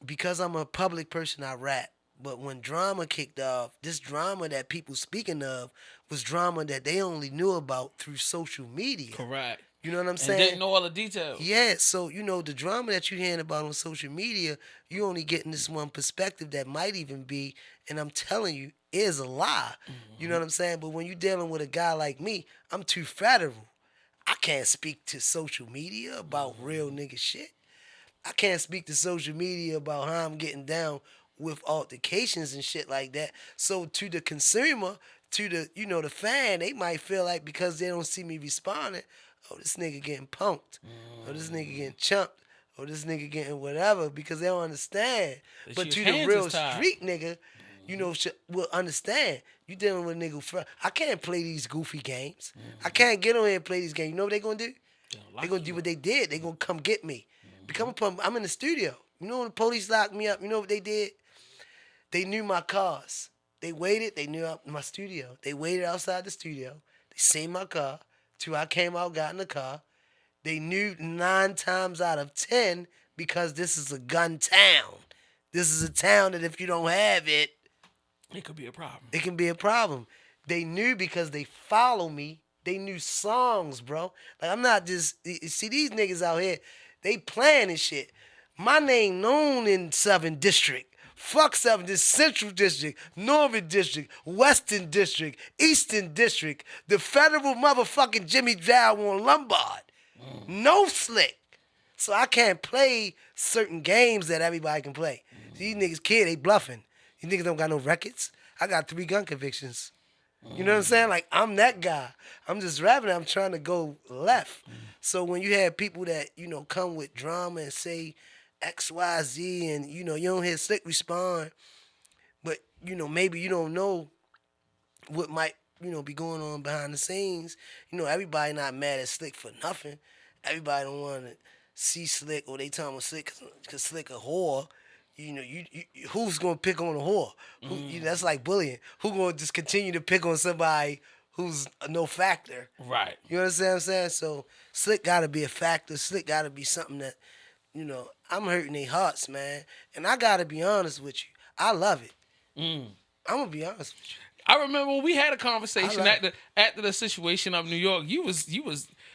because I'm a public person, I rap. But when drama kicked off, this drama that people speaking of was drama that they only knew about through social media. Correct. You know what I'm And saying? didn't know all the details. Yeah, so the drama that you hearing about on social media, you only getting this one perspective that might even be, and I'm telling you, is a lie. You know what I'm saying? But when you dealing with a guy like me, I'm too federal. I can't speak to social media about real nigga shit. I can't speak to social media about how I'm getting down with altercations and shit like that. So to the consumer, to the the fan, they might feel like because they don't see me responding, oh this nigga getting punked, or this nigga getting chumped, or this nigga getting whatever because they don't understand. That But your to the hands real is tied. street nigga, will understand. You dealing with a nigga. I can't play these goofy games. I can't get on here and play these games. You know what they gonna do? They gonna do what they did. They gonna come get me. I'm in the studio. You know when the police locked me up, you know what they did? They knew my cars. They waited. They knew my studio. They waited outside the studio. They seen my car. Till I came out, got in the car. They knew 9 times out of 10 because this is a gun town. This is a town that if you don't have it, It could be a problem. it can be a problem. They knew because they follow me. They knew songs, bro. Like I'm not just see these niggas out here. They playing and shit. My name known in 7th District. Fuck 7th, this Central District, Northern District, Western District, Eastern District, the federal motherfucking Jimmy Dow on Lombard. No Slick. So I can't play certain games that everybody can play. These niggas kid, they bluffing. These niggas don't got no records. I got 3 gun convictions. You know what I'm saying? Like, I'm that guy. I'm just rapping. I'm trying to go left. So when you have people that, come with drama and say X, Y, Z, and, you don't hear Slick respond, but, maybe you don't know what might, be going on behind the scenes. Everybody not mad at Slick for nothing. Everybody don't want to see Slick or they talking about Slick because Slick a whore. Who's gonna pick on a whore? That's like bullying. Who gonna just continue to pick on somebody who's no factor? Right. You understand what I'm saying? So Slick gotta be a factor. Slick gotta be something that, I'm hurting their hearts, man. And I gotta be honest with you. I love it. I'm gonna be honest with you. I remember when we had a conversation I love after the situation of New York. You was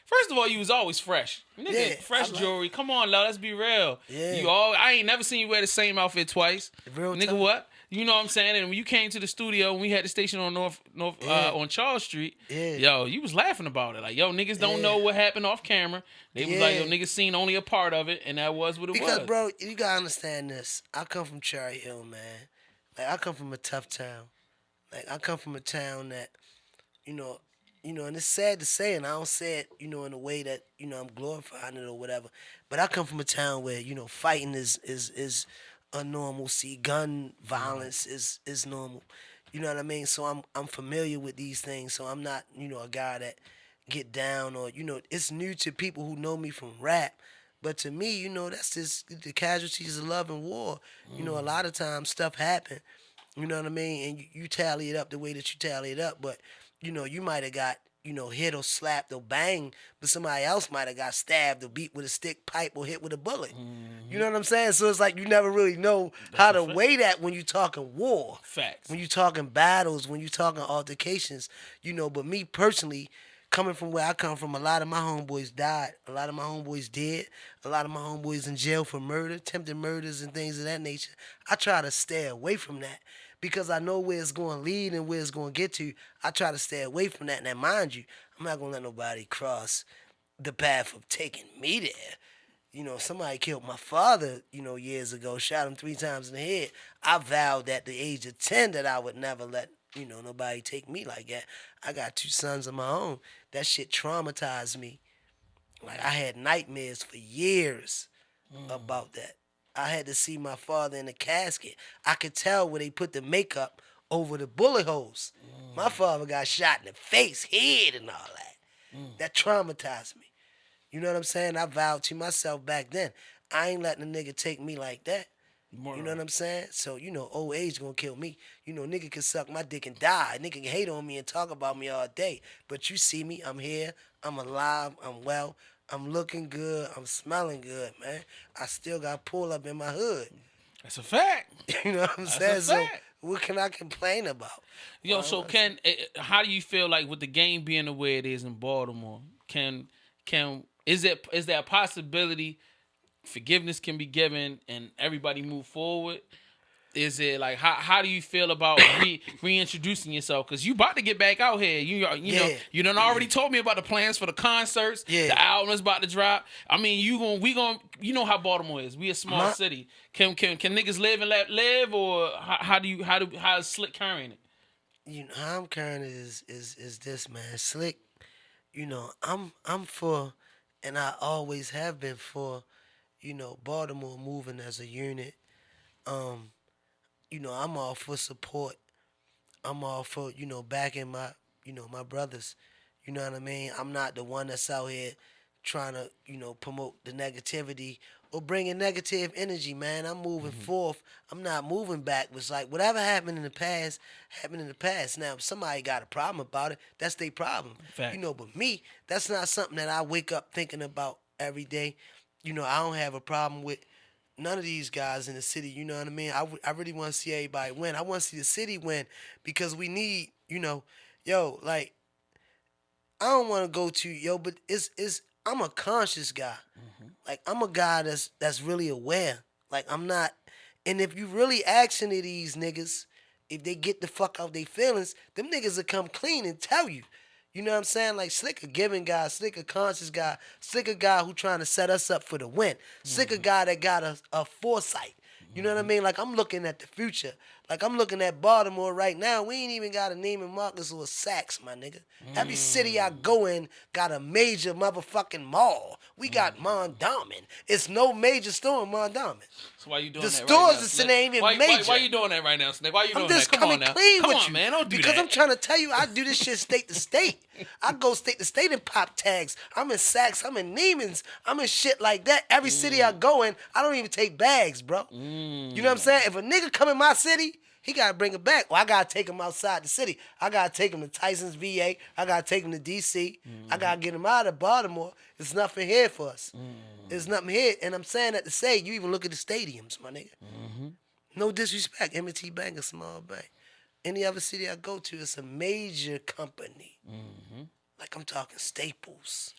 first of all, you was always fresh. Nigga, Yeah, fresh I love jewelry. Come on, love, let's be real. Yeah. I ain't never seen you wear the same outfit twice. Real Nigga, talk. what? You know what I'm saying? And when you came to the studio and we had the station on on Charles Street, Yeah. yo, you was laughing about it. Like, yo, niggas don't Yeah. know what happened off camera. They was like, yo, Yeah. niggas seen only a part of it, and that was what it Because, was. bro, you gotta understand this. I come from Cherry Hill, man. Like, I come from a tough town. Like, I come from a town that, and it's sad to say, and I don't say it, in a way that, I'm glorifying it or whatever. But I come from a town where, fighting is a normalcy. Gun violence is normal. You know what I mean? So I'm familiar with these things. So I'm not, a guy that get down or, it's new to people who know me from rap. But to me, that's just the casualties of love and war. A lot of times stuff happen. You know what I mean? And you tally it up the way that you tally it up. But, you might have got, hit or slapped or banged, but somebody else might have got stabbed or beat with a stick, pipe, or hit with a bullet. You know what I'm saying? So it's like you never really know how to weigh that when you talking war. Facts. When you talking battles, when you talking altercations. But me personally, coming from where I come from, a lot of my homeboys died. A lot of my homeboys dead. A lot of my homeboys in jail for murder, attempted murders, and things of that nature. I try to stay away from that because I know where it's going to lead and where it's going to get to. I try to stay away from that. Now, mind you, I'm not going to let nobody cross the path of taking me there. Somebody killed my father, years ago, shot him 3 times in the head. I vowed at the age of 10 that I would never let, nobody take me like that. I got 2 sons of my own. That shit traumatized me. Like, I had nightmares for years about that. I had to see my father in the casket. I could tell where they put the makeup over the bullet holes. My father got shot in the face, head, and all that. That traumatized me. You know what I'm saying? I vowed to myself back then, I ain't letting a nigga take me like that. You know what I'm saying? So, old age gonna kill me. Nigga can suck my dick and die. Nigga can hate on me and talk about me all day. But you see me, I'm here, I'm alive, I'm well, I'm looking good, I'm smelling good, man. I still got pull up in my hood. That's a fact. You know what I'm That's saying? a So fact. what can I complain about? Yo, so how do you feel like with the game being the way it is in Baltimore? Is there a possibility forgiveness can be given and everybody move forward? Is it like how do you feel about reintroducing yourself? Because you about to get back out here. You know you done already told me about the plans for the concerts. Yeah. The album is about to drop. I mean we gonna you know how Baltimore is. We a small city. Can niggas live and let live, or how is Slick carrying it? How I'm carrying it is this, man. Slick, I'm for, and I always have been for, Baltimore moving as a unit. I'm all for support. I'm all for, backing my brothers. You know what I mean? I'm not the one that's out here trying to, promote the negativity or bringing negative energy, man. I'm moving forth. I'm not moving backwards. Like, whatever happened in the past, happened in the past. Now, if somebody got a problem about it, that's their problem. Facts. But me, that's not something that I wake up thinking about every day. I don't have a problem with none of these guys in the city. You know what I mean? I really want to see everybody win. I want to see the city win because we need, like, I don't want to go to but it's I'm a conscious guy. Like, I'm a guy that's really aware. Like, I'm not. And if you really asking to these niggas, if they get the fuck out their feelings, them niggas will come clean and tell you. You know what I'm saying? Like, Slick a giving guy, Slick a conscious guy, Slick a guy who trying to set us up for the win. Slick a guy that got a foresight. You know what I mean? Like, I'm looking at the future. Like, I'm looking at Baltimore right now. We ain't even got a Neiman Marcus or a Saks, my nigga. Every city I go in got a major motherfucking mall. We got Mondawmin. It's no major store in Mondawmin. So why you doing The that right stores now, is Snake? ain't even major. Why you doing that right now, Snake? Why you doing I'm just that? Come coming on now. clean Come with on, you. man. Don't do because that. I'm trying to tell you, I do this shit state to state. I go state to state and pop tags. I'm in Saks. I'm in Neiman's. I'm in shit like that. Every city I go in, I don't even take bags, bro. You know what I'm saying? If a nigga come in my city, he gotta bring it back. Well, I gotta take him outside the city. I gotta take him to Tyson's VA. I gotta take him to DC. I gotta get him out of Baltimore. There's nothing here for us. There's nothing here. And I'm saying that to say, you even look at the stadiums, my nigga. No disrespect. M&T Bank, a small bank. Any other city I go to, it's a major company. Like, I'm talking Staples.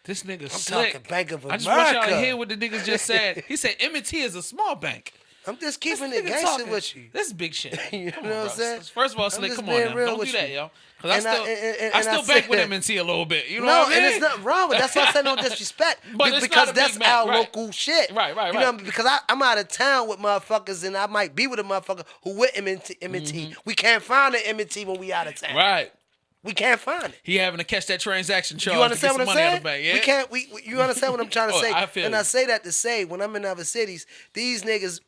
This nigga I'm Slick. talking Bank of I America. just want y'all to hear what the niggas just said. He said M&T is a small bank. I'm just This keeping it nigga gangster talking. with you. This is big shit. You Come know on, what I'm bro. saying? First of all, I'm Slick, just come on being now. real Don't with do that, you. yo. Because I And still I bank with said- M&T a little bit. You know No, what I mean? and it's nothing wrong with that. That's why I said no disrespect. But it's because not a big that's bank, our right. local shit. Right. You know, because I'm out of town with motherfuckers, and I might be with a motherfucker who with M&T. We can't find an M&T when we out of town. Right. We can't find it. He having to catch that transaction charge You understand to what get I'm some money saying? out of the bank, yeah? You understand what I'm trying to Oh, say? I feel and you. I say that to say, when I'm in other cities, these niggas,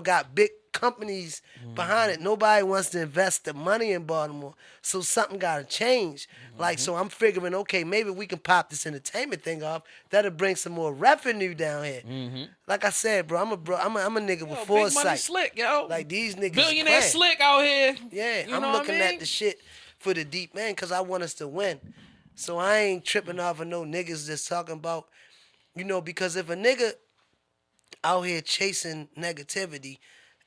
got big companies behind it. Nobody wants to invest the money in Baltimore, so something got to change. Like, so I'm figuring, okay, maybe we can pop this entertainment thing off. That'll bring some more revenue down here. Like I said, bro, I'm a nigga with Yo, foresight. big money Slick, yo. Like, these niggas Billionaire playing. Slick out here. Yeah, You I'm know what looking I mean? at the shit for the deep man because I want us to win. So I ain't tripping off of no niggas that's talking about, because if a nigga out here chasing negativity,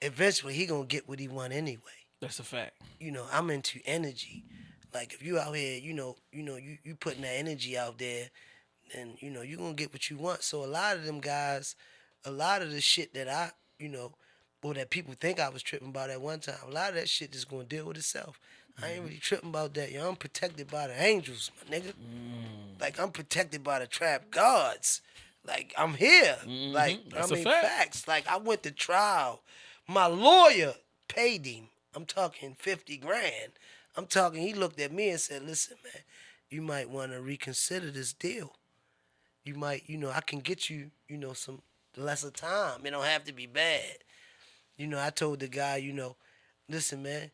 eventually he gonna get what he want anyway. That's a fact. I'm into energy. Like, if you out here, you putting that energy out there, then you gonna get what you want. So a lot of them guys, a lot of the shit that I, or that people think I was tripping about at one time, a lot of that shit is gonna deal with itself. I ain't really tripping about that. I'm protected by the angels, my nigga. Like, I'm protected by the trap gods. Like, I'm here. Like, That's I a mean, fact. facts. Like, I went to trial. My lawyer paid him. I'm talking 50 grand. I'm talking, he looked at me and said, listen, man, you might want to reconsider this deal. You might, I can get you, some lesser time. It don't have to be bad. I told the guy, listen, man,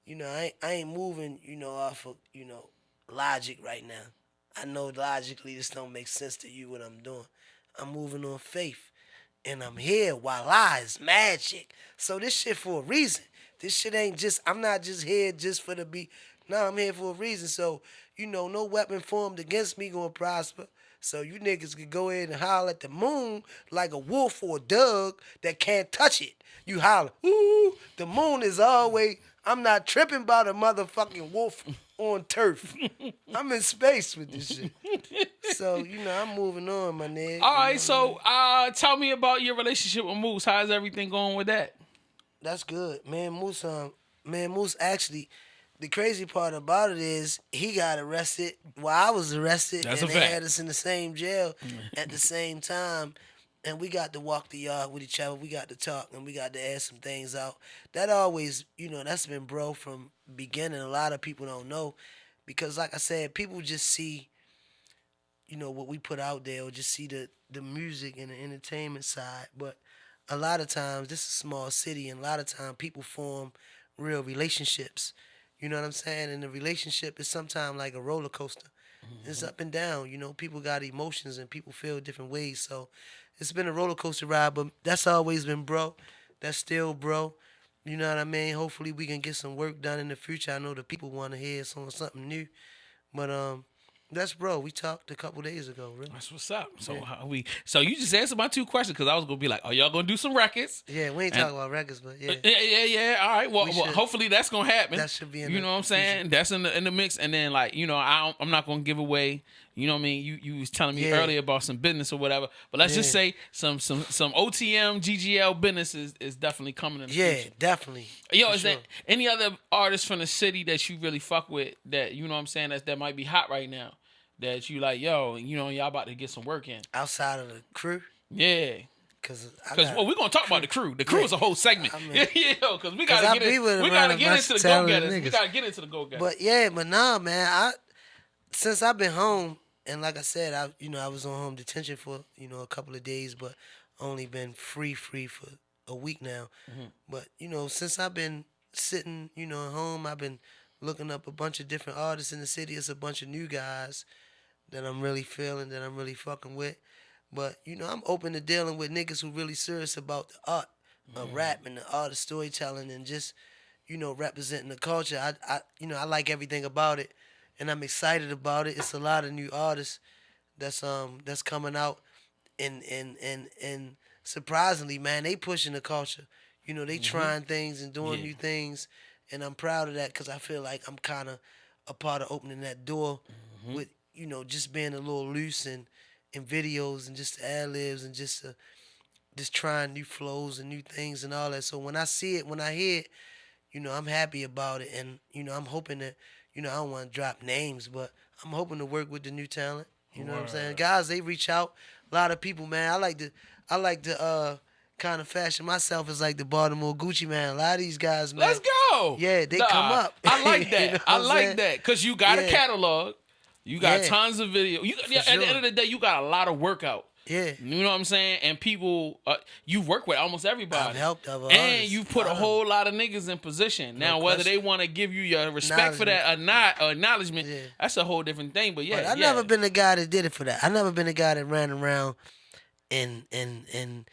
I ain't moving, off of, logic right now. I know logically this don't make sense to you what I'm doing. I'm moving on faith. And I'm here. Voila, it's magic. So this shit for a reason. This shit ain't just, I'm not just here just for the beat. No, I'm here for a reason. So, no weapon formed against me gonna prosper. So you niggas can go ahead and holler at the moon like a wolf or a dog that can't touch it. You holler, ooh, the moon is always, I'm not tripping about a motherfucking wolf on turf. I'm in space with this shit. So, I'm moving on, my nigga. All right, so tell me about your relationship with Moose. How's everything going with that? That's good. Moose actually, the crazy part about it is he got arrested while I was arrested. That's and a they fact. had us in the same jail at the same time. And we got to walk the yard with each other. We got to talk and we got to ask some things out. That always, that's been bro from beginning. A lot of people don't know. Because like I said, people just see, what we put out there or just see the music and the entertainment side. But a lot of times, this is a small city, and a lot of times people form real relationships. You know what I'm saying? And the relationship is sometimes like a roller coaster. It's up and down. You know, people got emotions and people feel different ways. So it's been a roller coaster ride, but that's always been bro. That's still bro. You know what I mean? Hopefully we can get some work done in the future. I know the people want to hear something new. But that's bro. We talked a couple days ago, really. That's what's up. So Yeah. So you just answered my two questions because I was gonna be like, are y'all gonna do some records? Yeah, we ain't And- talking about records, but yeah. Yeah. All right. Well, We well, should- hopefully that's gonna happen. That should be in You the know what I'm saying? That's in the mix. And then like I'm not gonna give away. You know what I mean? You was telling me Yeah. earlier about some business or whatever. But let's just Yeah. say some OTM GGL business is definitely coming in the Yeah, future. definitely. Yo, For is sure. there any other artists from the city that you really fuck with that you know what I'm saying that might be hot right now? That you like, yo, y'all about to get some work in. Outside of the crew? Yeah. Because We're gonna talk about the crew. The crew is a whole segment. I mean- yeah, because we 'Cause gotta I get be in, with we around gotta a get bunch into of the go talented getters. We niggas. gotta get into the go getters. but nah, man. Since I've been home, and like I said, I was on home detention for a couple of days, but only been free for a week now. But since I've been sitting, at home, I've been looking up a bunch of different artists in the city. It's a bunch of new guys that I'm really feeling, that I'm really fucking with. But I'm open to dealing with niggas who really serious about the art of rap and the art of storytelling and just representing the culture. I like everything about it, and I'm excited about it. It's a lot of new artists that's coming out, and surprisingly, man, they pushing the culture. They trying things and doing new things, and I'm proud of that because I feel like I'm kind of a part of opening that door with just being a little loose and in videos and just the ad libs and just trying new flows and new things and all that. So when I see it, when I hear it, I'm happy about it, and I'm hoping that I don't want to drop names, but I'm hoping to work with the new talent. You know what I'm saying? Guys, they reach out. A lot of people, man. I like to kind of fashion myself as like the Baltimore Gucci man. A lot of these guys, man. Let's go. Yeah, they come up. I like that. You know what I I'm like saying? that because you got a Yeah. catalog. You got Yeah. tons of video. At the sure. end of the day, you got a lot of work out. Yeah. You know what I'm saying? And people, you work with almost everybody. I've helped other and artists. you put a whole lot of niggas in position. Now, whether they question. want to give you your respect for that or not, or acknowledgement, Yeah. that's a whole different thing. But yeah, But I've never been the guy that did it for that. I never been the guy that ran around and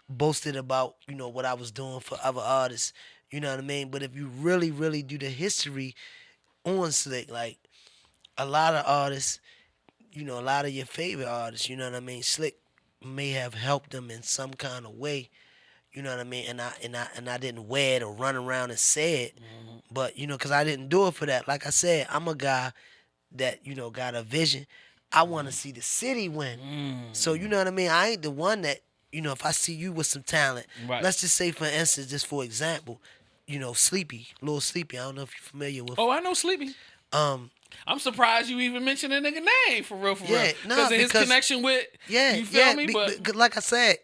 boasted about what I was doing for other artists. You know what I mean? But if you really, really do the history on Slick, like a lot of artists, a lot of your favorite artists, you know what I mean? Slick may have helped them in some kind of way, you know what I mean? And I didn't wear it or run around and say it, but because I didn't do it for that. Like I said, I'm a guy that got a vision. I want to see the city win. So you know what I mean? I ain't the one that if I see you with some talent, Right. let's just say for instance, just for example, Sleepy, Lil Sleepy. I don't know if you're familiar with. Oh, I know Sleepy. I'm surprised you even mentioned a nigga name for real, Yeah, nah, of his because- connection with. Yeah, you feel yeah. me? But Like I said,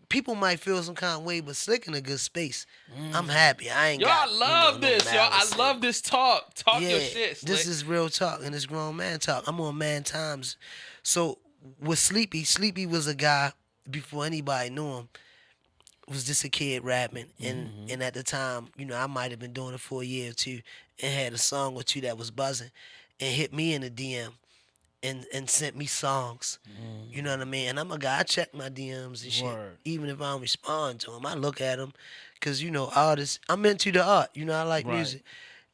people might feel some kind of way, but Slick in a good space. I'm happy. I ain't yo, got. I love no this, yo. I malice. love this talk. Talk Yeah, your shit. this Slick. is real talk and it's grown man talk. I'm on man times. So with Sleepy was a guy before anybody knew him. Was just a kid rapping, and at the time, I might have been doing it for a year or two, and had a song or two that was buzzing, and hit me in the DM, and sent me songs. You know what I mean? And I'm a guy. I check my DMs and shit, Word. even if I don't respond to them. I look at them, cause artists. I'm into the art. I like Right. music,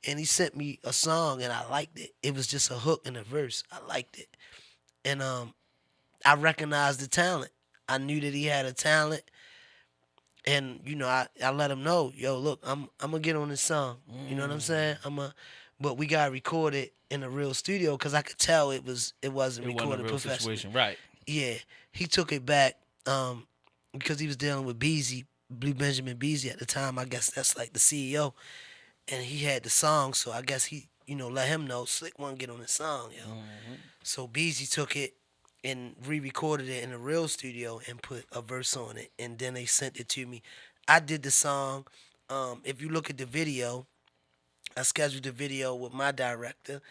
and he sent me a song, and I liked it. It was just a hook and a verse. I liked it, and I recognized the talent. I knew that he had a talent. And I let him know, yo, look, I'm gonna get on this song. You know what I'm saying? But we gotta record it in a real studio because I could tell it wasn't It wasn't a recorded real professionally. situation, right? Yeah, he took it back because he was dealing with Beezy, Blue Benjamin Beezy at the time. I guess that's like the CEO, and he had the song, so I guess he let him know Slick want to get on the song, yo. So Beezy took it and re-recorded it in a real studio and put a verse on it, and then they sent it to me. I did the song. If you look at the video, I scheduled the video with my director.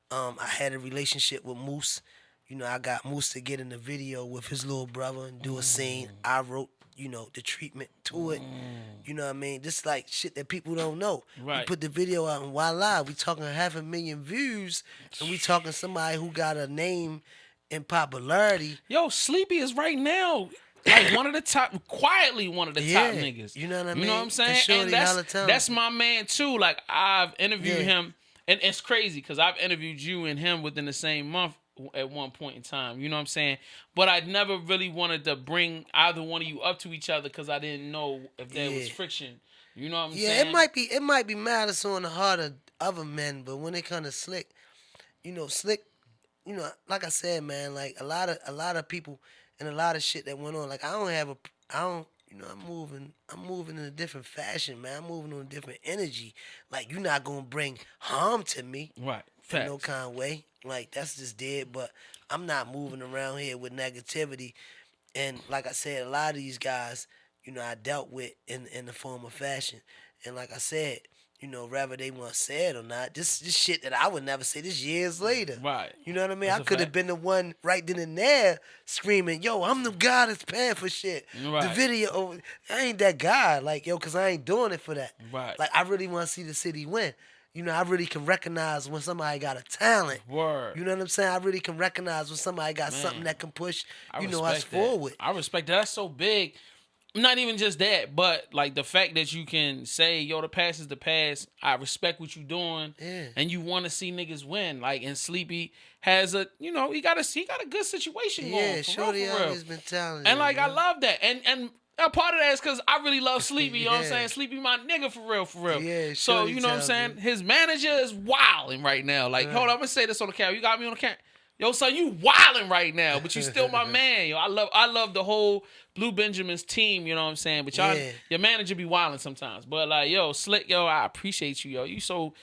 I had a relationship with Moose You know, I got Moose to get in the video with his little brother and do a scene. I wrote, you know, the treatment to it. You know what I mean? This like shit that people don't know. We Right. put the video out and voila, we talking 500,000 views, and we talking somebody who got a name in popularity. Yo, Sleepy is right now like one of the top, quietly one of the top niggas. You know what I You mean? know what I'm saying? Shorty And hella talented. that's my man too. Like I've interviewed Yeah. him, and it's crazy because I've interviewed you and him within the same month at one point in time. You know what I'm saying? But I never really wanted to bring either one of you up to each other because I didn't know if there was friction. You know what I'm saying? It might be malice on the heart of other men, but when it comes to Slick, you know, Slick, you know, like I said, man, like a lot of people and a lot of shit that went on. Like I don't, you know, I'm moving in a different fashion, man. I'm moving on a different energy. Like you're not gonna bring harm to me, Right. in no kind of way. Like that's just dead. But I'm not moving around here with negativity. And like I said, a lot of these guys, you know, I dealt with in the form of fashion. And like I said, you know, whether they want to say it or not, this shit that I would never say this years later. Right. You know what I mean? That's I a could have fact. been the one right then and there screaming, yo, I'm the guy that's paying for shit. Right. The video, I ain't that guy. Like, yo, because I ain't doing it for that. Right. Like, I really want to see the city win. You know, I really can recognize when somebody got a talent. Word. You know what I'm saying? I really can recognize when somebody got Man. something that can push, I you know, respect us that. forward. I respect that. That's so big. Not even just that, but like the fact that you can say, yo, the past is the past. I respect what you're doing. Yeah. And you want to see niggas win. Like, and Sleepy has a, you know, he got a good situation going. Yeah, For Shorty real, for real. always been talented. And like, I man. love that. And a part of that is because I really love Sleepy. You know what I'm Yeah. saying? Sleepy my nigga for real, for real. Yeah, So, Shorty you know what I'm saying? talented. His manager is wilding right now. Like, Right. hold on, I'm going to say this on the camera. You got me on the camera. Yo, son, you wilding right now, but you still my man. Yo, I love the whole Blue Benjamins team, you know what I'm saying? But y'all, Yeah. your manager be wilding sometimes. But like, yo, Slick, yo, I appreciate you, yo. You so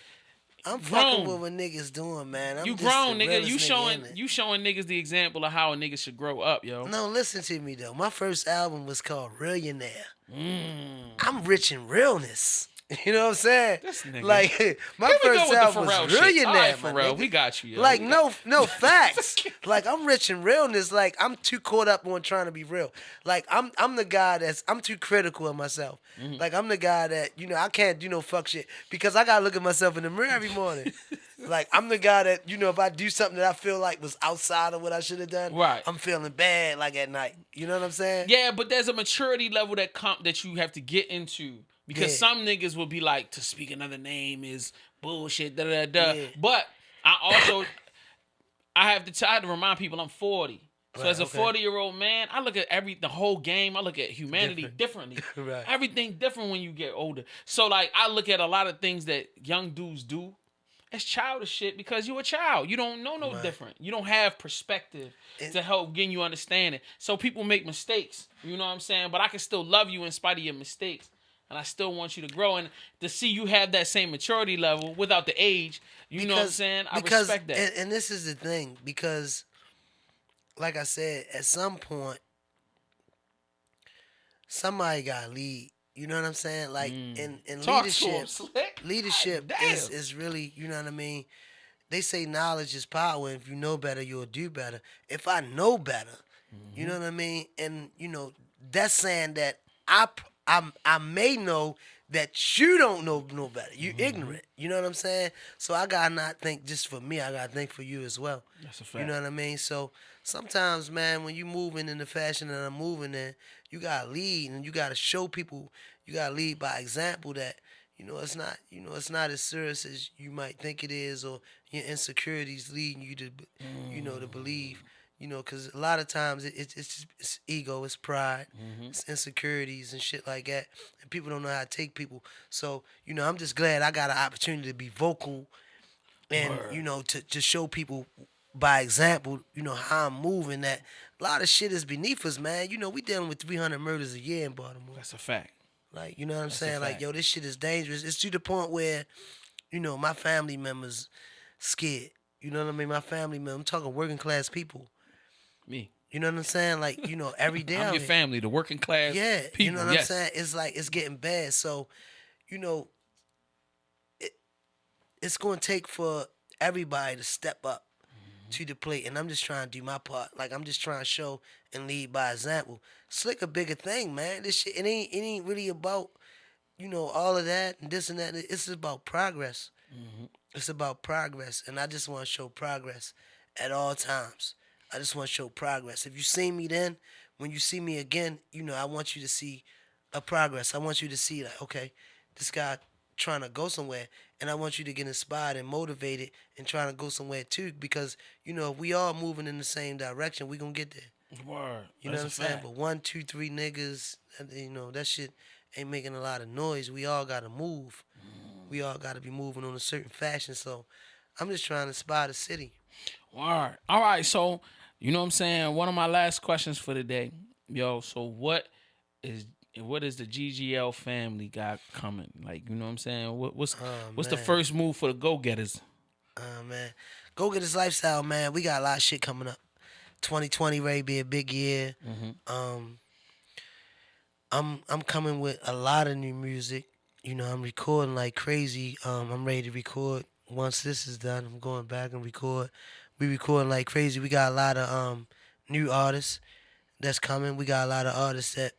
I'm grown. fucking with what niggas doing, man. I'm You just grown, the nigga. realest You nigga in it. showing niggas the example of how a nigga should grow up, yo. No, listen to me though. My first album was called Millionaire. Mm. I'm rich in realness. You know what I'm saying? This nigga. Like my Here we go first with the album Pharrell was shit. Millionaire. All right, my Pharrell, nigga. we got you, yo. Like no facts. Like I'm rich in realness. Like I'm too caught up on trying to be real. Like I'm the guy I'm too critical of myself. Mm-hmm. Like I'm the guy that I can't do no fuck shit because I gotta look at myself in the mirror every morning. Like I'm the guy that if I do something that I feel like was outside of what I should have done, Right. I'm feeling bad like at night. You know what I'm saying? Yeah, but there's a maturity level that you have to get into. Because some niggas will be like, to speak another name is bullshit, da da da. Yeah. But I have to remind people I'm 40. So Right, as a okay. 40-year-old man, I look at the whole game. I look at humanity differently. Right. Everything different when you get older. So like I look at a lot of things that young dudes do. It's childish shit because you're a child. You don't know no different. You don't have perspective to help getting you understanding. So people make mistakes. You know what I'm saying? But I can still love you in spite of your mistakes. And I still want you to grow. And to see you have that same maturity level without the age, you know what I'm saying? I respect that. And this is the thing, because like I said, at some point, somebody got to lead. You know what I'm saying? Like in Talk to him, leadership, Slick. leadership God damn. is really, you know what I mean? They say knowledge is power. If you know better, you'll do better. If I know better, you know what I mean? And that's saying that I may know that you don't know no better. You ignorant. You know what I'm saying? So I gotta not think just for me. I gotta think for you as well. That's a fact. You know what I mean? So sometimes, man, when you moving in the fashion that I'm moving in, you gotta lead and you gotta show people. You gotta lead by example that it's not. It's not as serious as you might think it is, or your insecurities leading you to, to believe. Because a lot of times it's ego, it's pride, it's insecurities and shit like that, and people don't know how to take people. So I'm just glad I got an opportunity to be vocal, and to show people by example, how I'm moving. That a lot of shit is beneath us, man. We dealing with 300 murders a year in Baltimore. That's a fact. Like, you know what I'm saying? a Like, fact. yo, this shit is dangerous. It's to the point where, my family members scared. You know what I mean? My family members, I'm talking working class people. Me. You know what I'm saying? Like, every day. I'm out your here. family, the working class people. You know what yes. I'm saying? It's like, it's getting bad. So, it's going to take for everybody to step up. to the plate, and I'm just trying to do my part. Like I'm just trying to show and lead by example. Slick a bigger thing, man. This shit it ain't really about all of that and this and that. It's about progress. It's about progress, and I just want to show progress at all times. I just want to show progress. If you see me then, when you see me again, I want you to see a progress. I want you to see like, okay, this guy trying to go somewhere, and I want you to get inspired and motivated and trying to go somewhere too. Because if we all moving in the same direction, we gonna get there. Word. You know That's what I'm a saying? fact. But 1, 2, 3 niggas, that shit ain't making a lot of noise. We all gotta move. We all gotta be moving on a certain fashion. So I'm just trying to inspire the city. Word. All right, so you know what I'm saying? One of my last questions for the day. Yo, so is the GGL family got coming? Like, you know what I'm saying? What's the Man. first move for the go-getters? Man. Go get this lifestyle, man. We got a lot of shit coming up. 2020 ready to be a big year. I'm coming with a lot of new music. I'm recording like crazy. I'm ready to record. Once this is done, I'm going back and record. We recording like crazy. We got a lot of new artists that's coming. We got a lot of artists that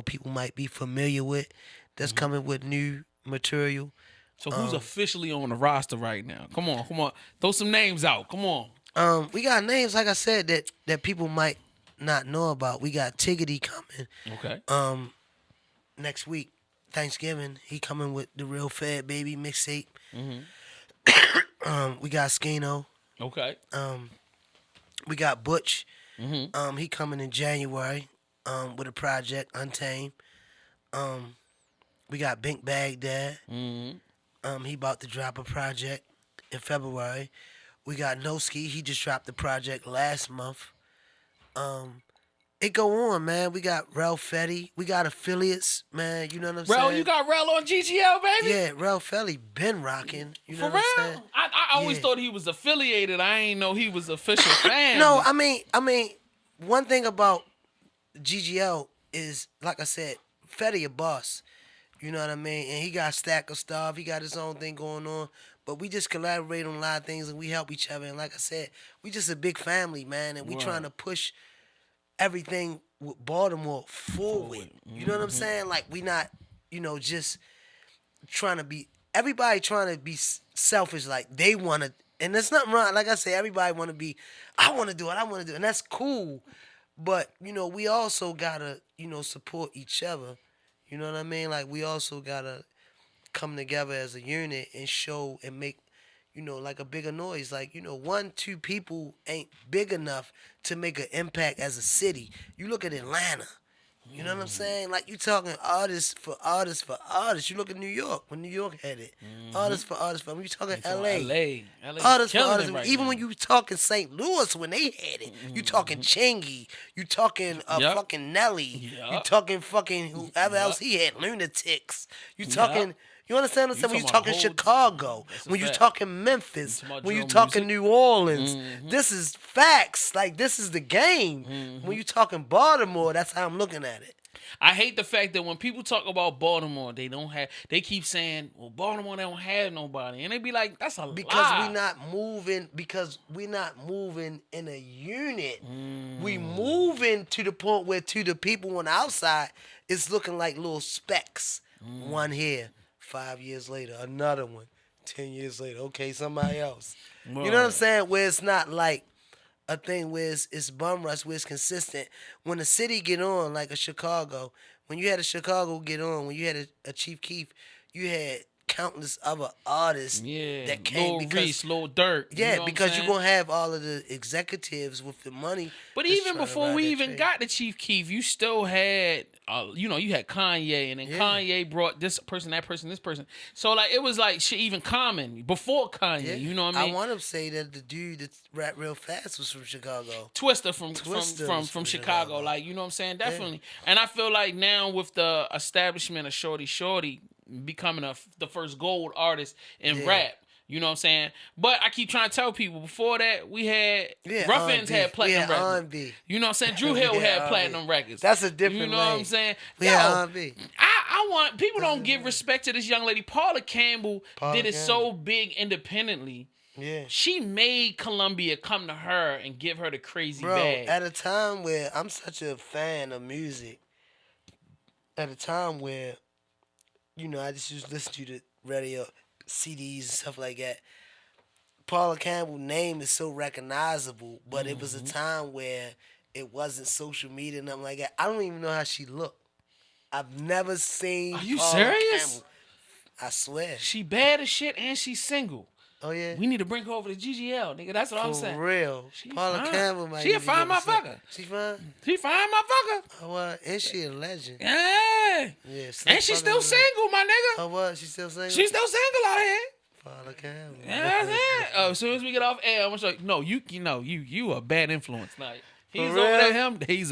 people might be familiar with that's coming with new material. So who's officially on the roster right now? Come on. Throw some names out. Come on. We got names like I said that people might not know about. We got Tiggity coming. Okay. Next week, Thanksgiving, he coming with the Real Fed Baby mixtape. We got Skino. Okay. We got Butch. He coming in January with a project, Untamed. We got Bink Baghdad. He about to drop a project in February. We got Noski. He just dropped the project last month. It go on, man. We got Rel Fetty. We got affiliates, man. You know what I'm saying? Rel, you got Rel on GGL, baby? Yeah, Rel Fetty been rocking. You know For what I'm real? saying? I always thought he was affiliated. I ain't know he was official fan. No, I mean, one thing about GGL is, like I said, Fetty a boss. You know what I mean? And he got a stack of stuff. He got his own thing going on. But we just collaborate on a lot of things and we help each other. And like I said, we just a big family, man. And we trying to push everything with Baltimore forward. You know what I'm saying? Like we not, just trying to be, everybody trying to be selfish. Like they want to, and there's nothing wrong. Like I say, everybody want to be, I want to do it. And that's cool. But, we also got to, support each other. You know what I mean? Like we also got to come together as a unit and show and make, like a bigger noise. Like, 1, 2 people ain't big enough to make an impact as a city. You look at Atlanta. You know what I'm saying? Like, you talking artists for artists. You look at New York, when New York had it. Artists for artists. When you talking L.A. Artists for artists. Right Even now. when you talking St. Louis, when they had it. You talking Chingy. You talking fucking Nelly. You talking fucking whoever else he had. Lunatics. You talking... You understand what I'm saying? When you talking Chicago, when you talking Memphis, when you talking New Orleans, this is facts. Like, this is the game. When you talking Baltimore, that's how I'm looking at it. I hate the fact that when people talk about Baltimore, they keep saying, well, Baltimore don't have nobody. And they be like, that's a lie. Because we not moving in a unit. We moving to the point where to the people on the outside, it's looking like little specks. One here. 5 years later, another one. 10 years later, okay, somebody else. You know what I'm saying? Where it's not like a thing where it's bum rush, where it's consistent. When the city get on, like a Chicago, when you had a Chicago get on, when you had a Chief Keef, you had countless other artists that came. Lil Reese, Lil Durk. Yeah, because you're going to have all of the executives with the money. But even before we even got to Chief Keef, you still had, you had Kanye, and then Kanye brought this person, that person, this person. So, like, it was like shit even common before Kanye, you know what I mean? I want to say that the dude that rapped real fast was from Chicago. Twista from Chicago, like, you know what I'm saying? Definitely. Yeah. And I feel like now with the establishment of Shorty becoming the first gold artist in rap. You know what I'm saying? But I keep trying to tell people, before that, we had... Rough Ends had platinum records. R&B. You know what I'm saying? Drew Hill had platinum records. That's a different You know lane. what I'm saying? We had R&B. I want... People don't give respect to this young lady. Paula Campbell did it so big independently. Yeah. She made Columbia come to her and give her the crazy Bro, bag. at a time where I'm such a fan of music, at a time where, I just used to listen to the radio, CDs and stuff like that. Paula Campbell's name is so recognizable, but it was a time where it wasn't social media and nothing like that. I don't even know how she looked. I've never seen Are you Paula serious? Campbell. I swear. She bad as shit and she's single. Oh yeah. We need to bring her over to GGL, nigga. That's what I'm For saying. real. She Paula fine. Campbell might She a need to fine give us some- motherfucker. She fine? She fine motherfucker. Oh what? And she a legend. Yeah. Yeah. And she's still single, my nigga. Oh what? She still single? She's still single out here. Paula Campbell. Yeah, yeah. Oh, as soon as we get off air, I'm gonna show you. No, you a bad influence. Like he's For over real? there, him. He's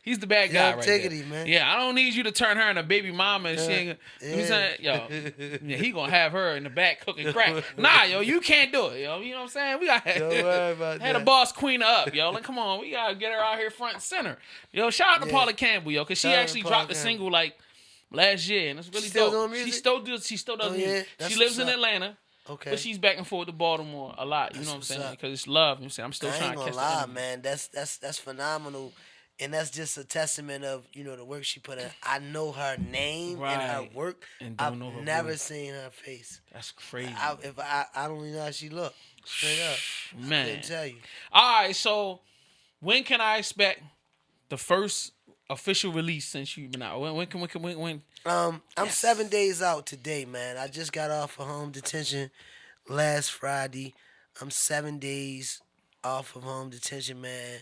he's the bad guy Young right Tiggity, there. man. Yeah, I don't need you to turn her into baby mama and she ain't. You know what I'm saying? Yo, yeah, he gonna have her in the back cooking crack. Nah, yo, you can't do it, yo. You know what I'm saying? We got Don't worry about had a that. boss queen her up, yo. Like, come on, we gotta get her out here front and center. Yo, shout out to Yeah. Paula Campbell, yo, cause she Shout out to actually Paula dropped a Campbell. single like last year, and it's really She still dope. doing music? She still does Oh, music. yeah? That's She lives what's in up. Atlanta. Okay. But she's back and forth to Baltimore a lot, you know what I'm That's saying? what's up. Because it's love, you know what I'm saying? I'm still I trying ain't to gonna catch the lie, enemy. man. That's phenomenal, and that's just a testament of the work she put in. I know her name and her Right. work. And don't I've know her never voice. seen her face. That's crazy. I don't even know how she look. Straight up, I Man. couldn't tell you. All right, so when can I expect the first official release since you've been out? When? I'm Yes. 7 days out today, man. I just got off of home detention last Friday. I'm 7 days off of home detention, man.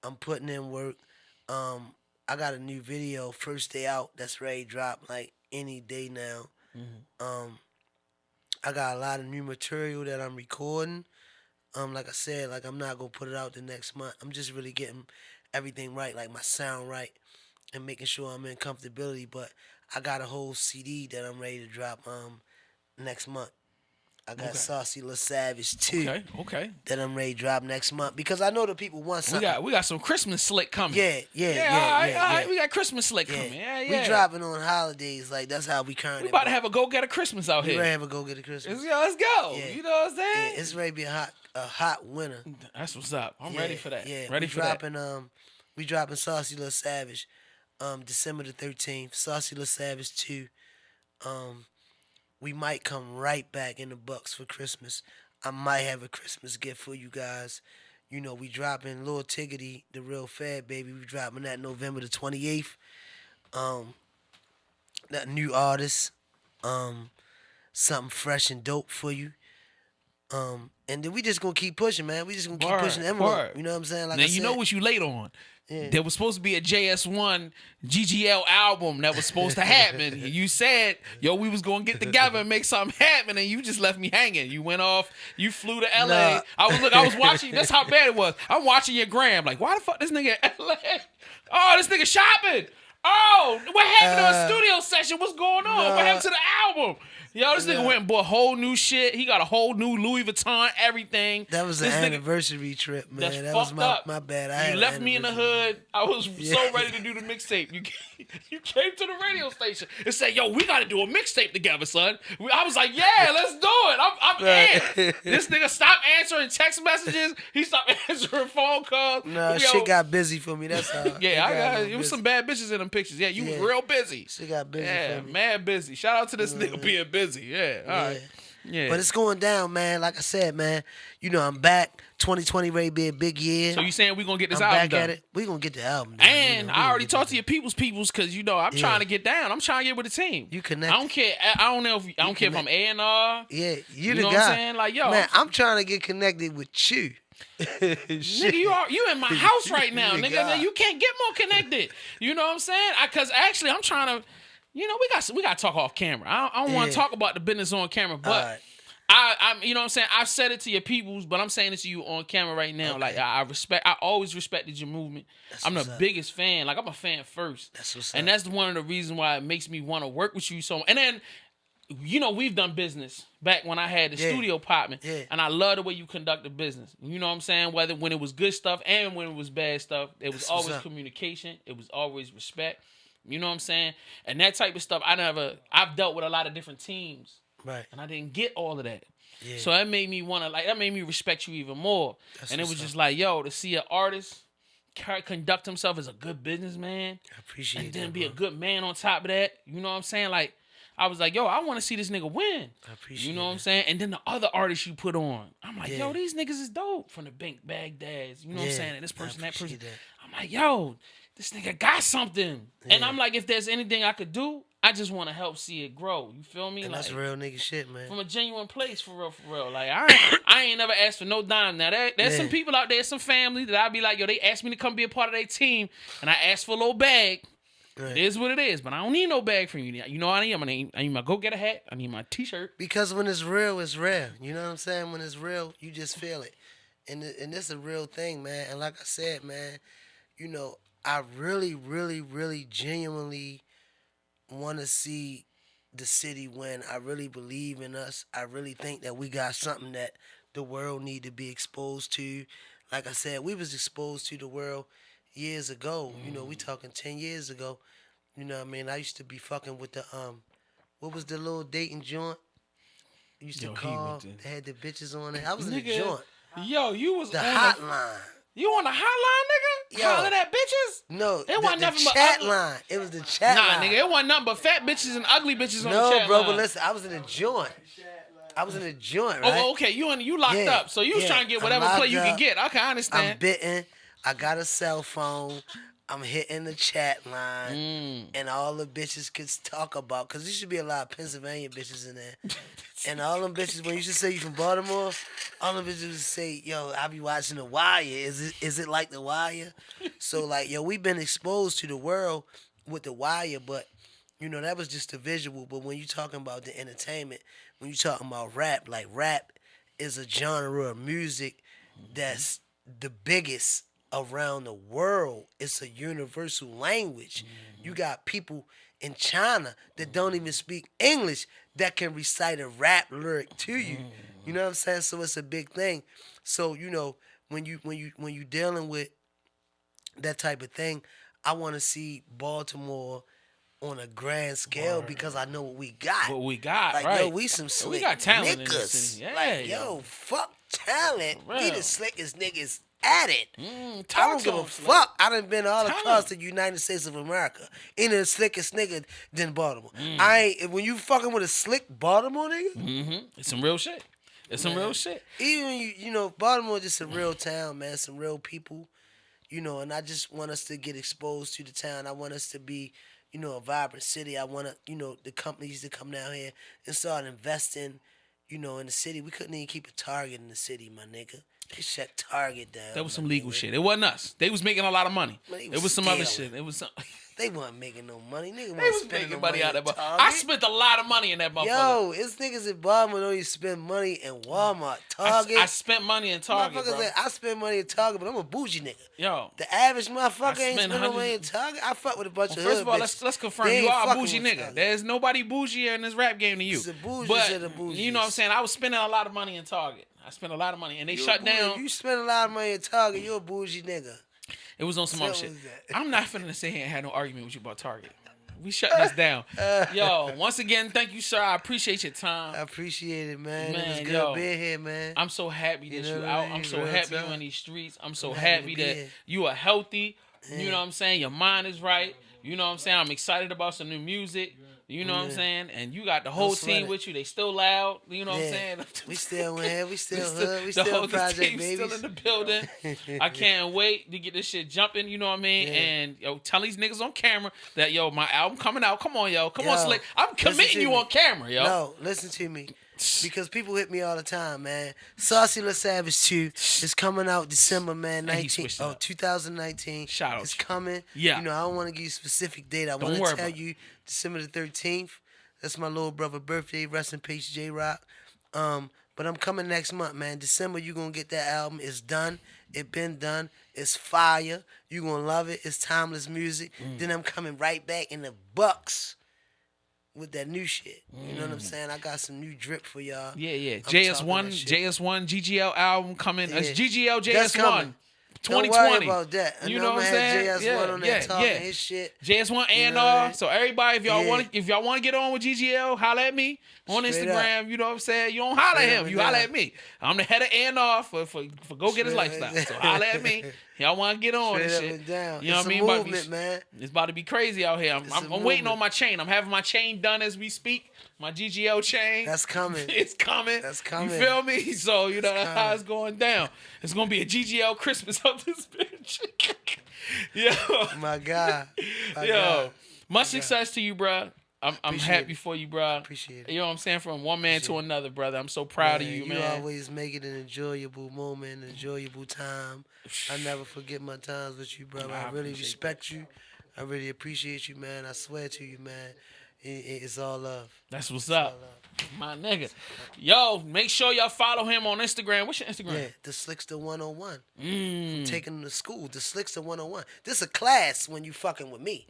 I'm putting in work. I got a new video, first day out, that's ready to drop like any day now. I got a lot of new material that I'm recording. Like I said, like I'm not gonna put it out the next month. I'm just really getting everything right, like my sound right, and making sure I'm in comfortability. But I got a whole CD that I'm ready to drop next month. I got Okay. Saucy Lil Savage 2 Okay. that I'm ready to drop next month because I know the people want something. We got some Christmas slick coming. Yeah. All right. We got Christmas slick Yeah. coming. Yeah. We dropping on holidays, like that's how we currently. We about to have a go get a Christmas out We here. ready to have a go get a Christmas. Let's go. Yeah. You know what I'm Yeah, saying? it's ready to be a hot winter. That's what's up. I'm ready for that. Yeah, Ready we for that. dropping we dropping Saucy Lil Savage, December the 13th. Saucy Lil Savage 2. We might come right back in the Bucks for Christmas. I might have a Christmas gift for you guys. You know, we dropping Lil Tiggity, the real Fad Baby. We dropping that November the 28th. That new artist. Something fresh and dope for you. And then we just gonna keep pushing, man. We just gonna keep Word, pushing the envelope. word. You know what I'm saying? Like Now I you said, know what you late on. Yeah. There was supposed to be a JS1 GGL album that was supposed to happen. You said, yo, we was gonna get together and make something happen, and you just left me hanging. You went off, you flew to LA. Nah. I was watching, that's how bad it was. I'm watching your gram, like, why the fuck this nigga in LA? Oh, this nigga shopping. Oh, what happened to a studio session? What's going on? What happened to the album? Yo, this nigga went and bought whole new shit. He got a whole new Louis Vuitton, everything. that was an This nigga- anniversary trip, man. That's That was fucked up. my bad. I You had left an me in the anniversary. hood. I was so ready to do the mixtape. You came to the radio station and said, "Yo, we got to do a mixtape together, son." I was like, "Yeah, let's do it. I'm in." This nigga stopped answering text messages. He stopped answering phone calls. Nah, Yo, shit got busy for me. That's all. yeah, I got a it. little Was some busy. bad bitches in them pictures. Yeah, you was Yeah. real busy. Shit got busy Yeah, for me. mad busy. Shout out to this nigga being busy. Yeah, all right. Yeah. But it's going down, man. Like I said, man. You know, I'm back. 2020 ready to be a big year. So you saying we gonna get this I'm album back done? at it. We gonna get the album done. And we I gonna already get talked that to your peoples because you know I'm trying to get down. I'm trying to get with the team. You connect. I don't care. I don't know if I don't care if I'm A and R. Yeah, You the know guy. what I'm saying? Like, yo, man, I'm trying to get connected with you. nigga, you in my house right now, You the nigga. guy. You can't get more connected. You know what I'm saying? Because actually, I'm trying to. You know, we got to talk off camera. I don't want Yeah. to talk about the business on camera, but. Alright. I'm, you know what I'm saying? I've said it to your peoples, but I'm saying it to you on camera right now. Okay. Like, I always respected your movement. That's I'm the what's up. biggest fan. Like, I'm a fan first. That's what's And up. that's one of the reasons why it makes me want to work with you so much. And then, you know, we've done business back when I had the Yeah. studio apartment. Yeah. And I love the way you conduct the business. You know what I'm saying? Whether when it was good stuff and when it was bad stuff, it was That's what's always up. communication. It was always respect. You know what I'm saying? And that type of stuff, I've dealt with a lot of different teams. Right. And I didn't get all of that. Yeah. So that made me that made me respect you even more. That's and it what's was just up. like, yo, to see an artist conduct himself as a good businessman I appreciate and then that, be a bro. good man on top of that. You know what I'm saying? Like, I was like, yo, I want to see this nigga win. I appreciate You know what I'm that. saying? And then the other artists you put on, I'm like, Yeah. yo, these niggas is dope. From the Bank Bagdads, you know what I'm Yeah, saying? And this I person, that person. appreciate that. I'm like, yo, this nigga got something. And Yeah. I'm like, if there's anything I could do, I just want to help see it grow. You feel me? And like, that's real nigga shit, man. from a genuine place, for real, for real. Like, I ain't never asked for no dime. Now, there's some people out there, some family, that I'd be like, yo, they asked me to come be a part of their team, and I asked for a little bag. Right. It is what it is, but I don't need no bag from you. You know what I need? I need my go-get a hat. I need my T-shirt. Because when it's real, it's real. You know what I'm saying? When it's real, you just feel it. And it's a real thing, man. And like I said, man, you know, I really, really, really genuinely want to see the city win. I really believe in us. I really think that we got something that the world need to be exposed to. Like I said, we was exposed to the world years ago. You know, we talking 10 years ago. You know what I mean? I used to be fucking with the what was the little dating joint? You used to call. They had the bitches on it. I was in the joint. Yo, you was The on hotline. You on the hotline, nigga? Yo. Hollering at bitches? No, It wasn't the nothing but chat ugly- line. It was the chat Nah, line. nigga, it wasn't nothing but fat bitches and ugly bitches on the No, chat bro, line. but listen, I was in the joint. I was in the joint, right? Oh, okay, you locked Yeah, up, so you was yeah, trying to get I'm whatever play locked you could up. get. Okay, I I'm understand. bitten. I got a cell phone. I'm hitting the chat line, and all the bitches could talk about, because there should be a lot of Pennsylvania bitches in there. And all them bitches, when you should say you from Baltimore, all them bitches would say, yo, I be watching The Wire. Is it like The Wire? So, like, yo, we been exposed to the world with The Wire, but, you know, that was just the visual. But when you talking about the entertainment, when you talking about rap, like, rap is a genre of music that's the biggest around the world. It's a universal language. You got people in China that don't even speak English that can recite a rap lyric to you. You know what I'm saying? So it's a big thing. So, you know, when you dealing with that type of thing, I want to see Baltimore on a grand scale because I know what we got. What we got, like, right? yo, we some slick we got talent in niggas. this city. Yeah, like, yo, fuck talent. For We real. the slickest niggas at it. I talk don't to give a him, Slick. fuck. I done been all Talent. across the United States of America. Ain't the slickest nigga than Baltimore. Mm. I ain't, when you fucking with a slick Baltimore nigga, Mm-hmm. It's some real shit. It's some real shit. even when you know, Baltimore just a real town, man. Some real people, you know, and I just want us to get exposed to the town. I want us to be, you know, a vibrant city. I want to, you know, the companies to come down here and start investing, you know, in the city. We couldn't even keep a Target in the city, my nigga. They shut Target down. That was some my legal nigga. shit. It wasn't us. They was making a lot of money. Man, they It was was some other stealing. shit. It was some. They wasn't making no money. Nigga They wasn't was spending making no money out at of that. Target. I spent a lot of money in that motherfucker. Yo, it's niggas in Baltimore don't even spend money in Walmart, Target. I spent money in Target, bro. Motherfuckers say, I spend money at Target, but I'm a bougie nigga. Yo, The average motherfucker ain't spend spending no money hundreds- at Target. I fuck with a bunch of first of hood all, bitches. let's confirm They you ain't are a fucking bougie with nigga. Target. There's nobody bougier in this rap game than you. It's the bougiest but of the bougies. you know what I'm saying? I was spending a lot of money in Target. I spent a lot of money, and they You a shut bougie- down. You spend a lot of money at Target, you a bougie nigga. It was on some other Tell shit. us that. I'm not finna sit here and have no argument with you about Target. We shutting this down. Yo, once again, thank you, sir. I appreciate your time. I appreciate it, man. It Man, was good yo. being here, man. I'm so happy that You you know what out. I mean? I'm so Real happy you talk. in these streets. I'm so I'm happy to happy be that here. you are healthy. You Yeah. know what I'm saying? Your mind is right. You know what I'm saying? I'm excited about some new music. You know what I'm Yeah. saying? And you got the whole sweat team it. with you. They still loud. You know what I'm Yeah. saying? We still in here. We still The hood. We the still whole project team babies. still in the building. I can't wait to get this shit jumping. You know what I mean? Yeah. And yo, tell these niggas on camera that yo, my album coming out. Come on, yo. Come on, Yo, Slick. I'm listen committing to you me. on camera, yo. No, listen to me. Because people hit me all the time, man. Saucy La Savage 2 is coming out December, man, And he switched it up. 2019. Shout out It's to you. coming. Yeah. You know, I don't want to give you a specific date. I want worry to tell about it. you December the 13th. That's my little brother birthday. Rest in peace, J-Rock. But I'm coming next month, man. December, you going to get that album. It's done. It been done. It's fire. You going to love it. It's timeless music. Then I'm coming right back in the Bucks with that new shit. You know what I'm saying? I got some new drip for y'all. Yeah. I'm talking JS1, that shit. JS1 GGL album coming. It's Yeah. GGL That's JS1. coming. Don't 2020. worry about that. You know what I'm saying? JS1 on that talking his shit. JS1 and know, So everybody, if y'all want to get on with GGL, holla at me on Straight Instagram. up. You know what I'm saying? You don't holla at him. You holla at me. I'm the head of A&R for Go Get His Lifestyle. So holla at me. Y'all want to get on and Straight shit. up and down. You know It's what I a mean? movement, man. It's about to be crazy out here. I'm waiting on my chain. I'm having my chain done as we speak. My GGL chain. That's coming. It's coming. That's coming. You feel me? So, you know, that's how coming. it's going down. It's going to be a GGL Christmas up this bitch. Yo. My God. My Yo. God. Much success to you, bro. I'm happy for you, bro. Appreciate it. You know what I'm saying? From one man to another, brother. I'm so proud of you, man. You always make it an enjoyable moment, enjoyable time. I never forget my times with you, brother. I really respect you. I really appreciate you, man. I swear to you, man. It's all love. That's what's up. My nigga. Yo, make sure y'all follow him on Instagram. What's your Instagram? Yeah, the Slickster 101. From taking him to school. The Slickster 101. This is a class when you fucking with me.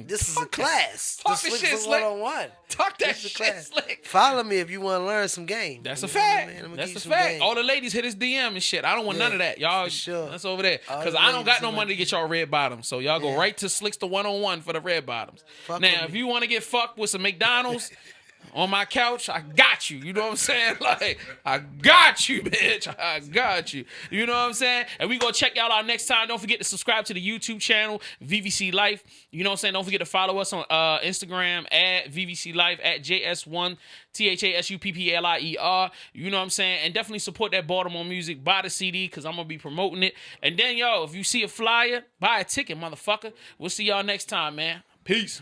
This is a class. Talk the this shit, Slickster Slick. 101. Talk that This is a shit, class. Slick. Follow me if you want to learn some game. That's a You know what I fact. mean? I'ma That's give a you some fact. game. All the ladies hit his DM and shit. I don't want none of that. Y'all, for sure. that's over there. All Because the I don't got ladies no in money to get y'all red bottoms. So y'all go right to Slickster 101 for the red bottoms. Fuck Now, with if me. you want to get fucked with some McDonald's on my couch, I got you. You know what I'm saying? Like, I got you, bitch. I got you. You know what I'm saying? And we gonna check y'all out next time. Don't forget to subscribe to the YouTube channel, VVC Life. You know what I'm saying? Don't forget to follow us on Instagram at VVC Life, at JS1 Tha Supplier. You know what I'm saying? And definitely support that Baltimore music. Buy the CD because I'm gonna be promoting it. And then, yo, if you see a flyer, buy a ticket, motherfucker. We'll see y'all next time, man. Peace.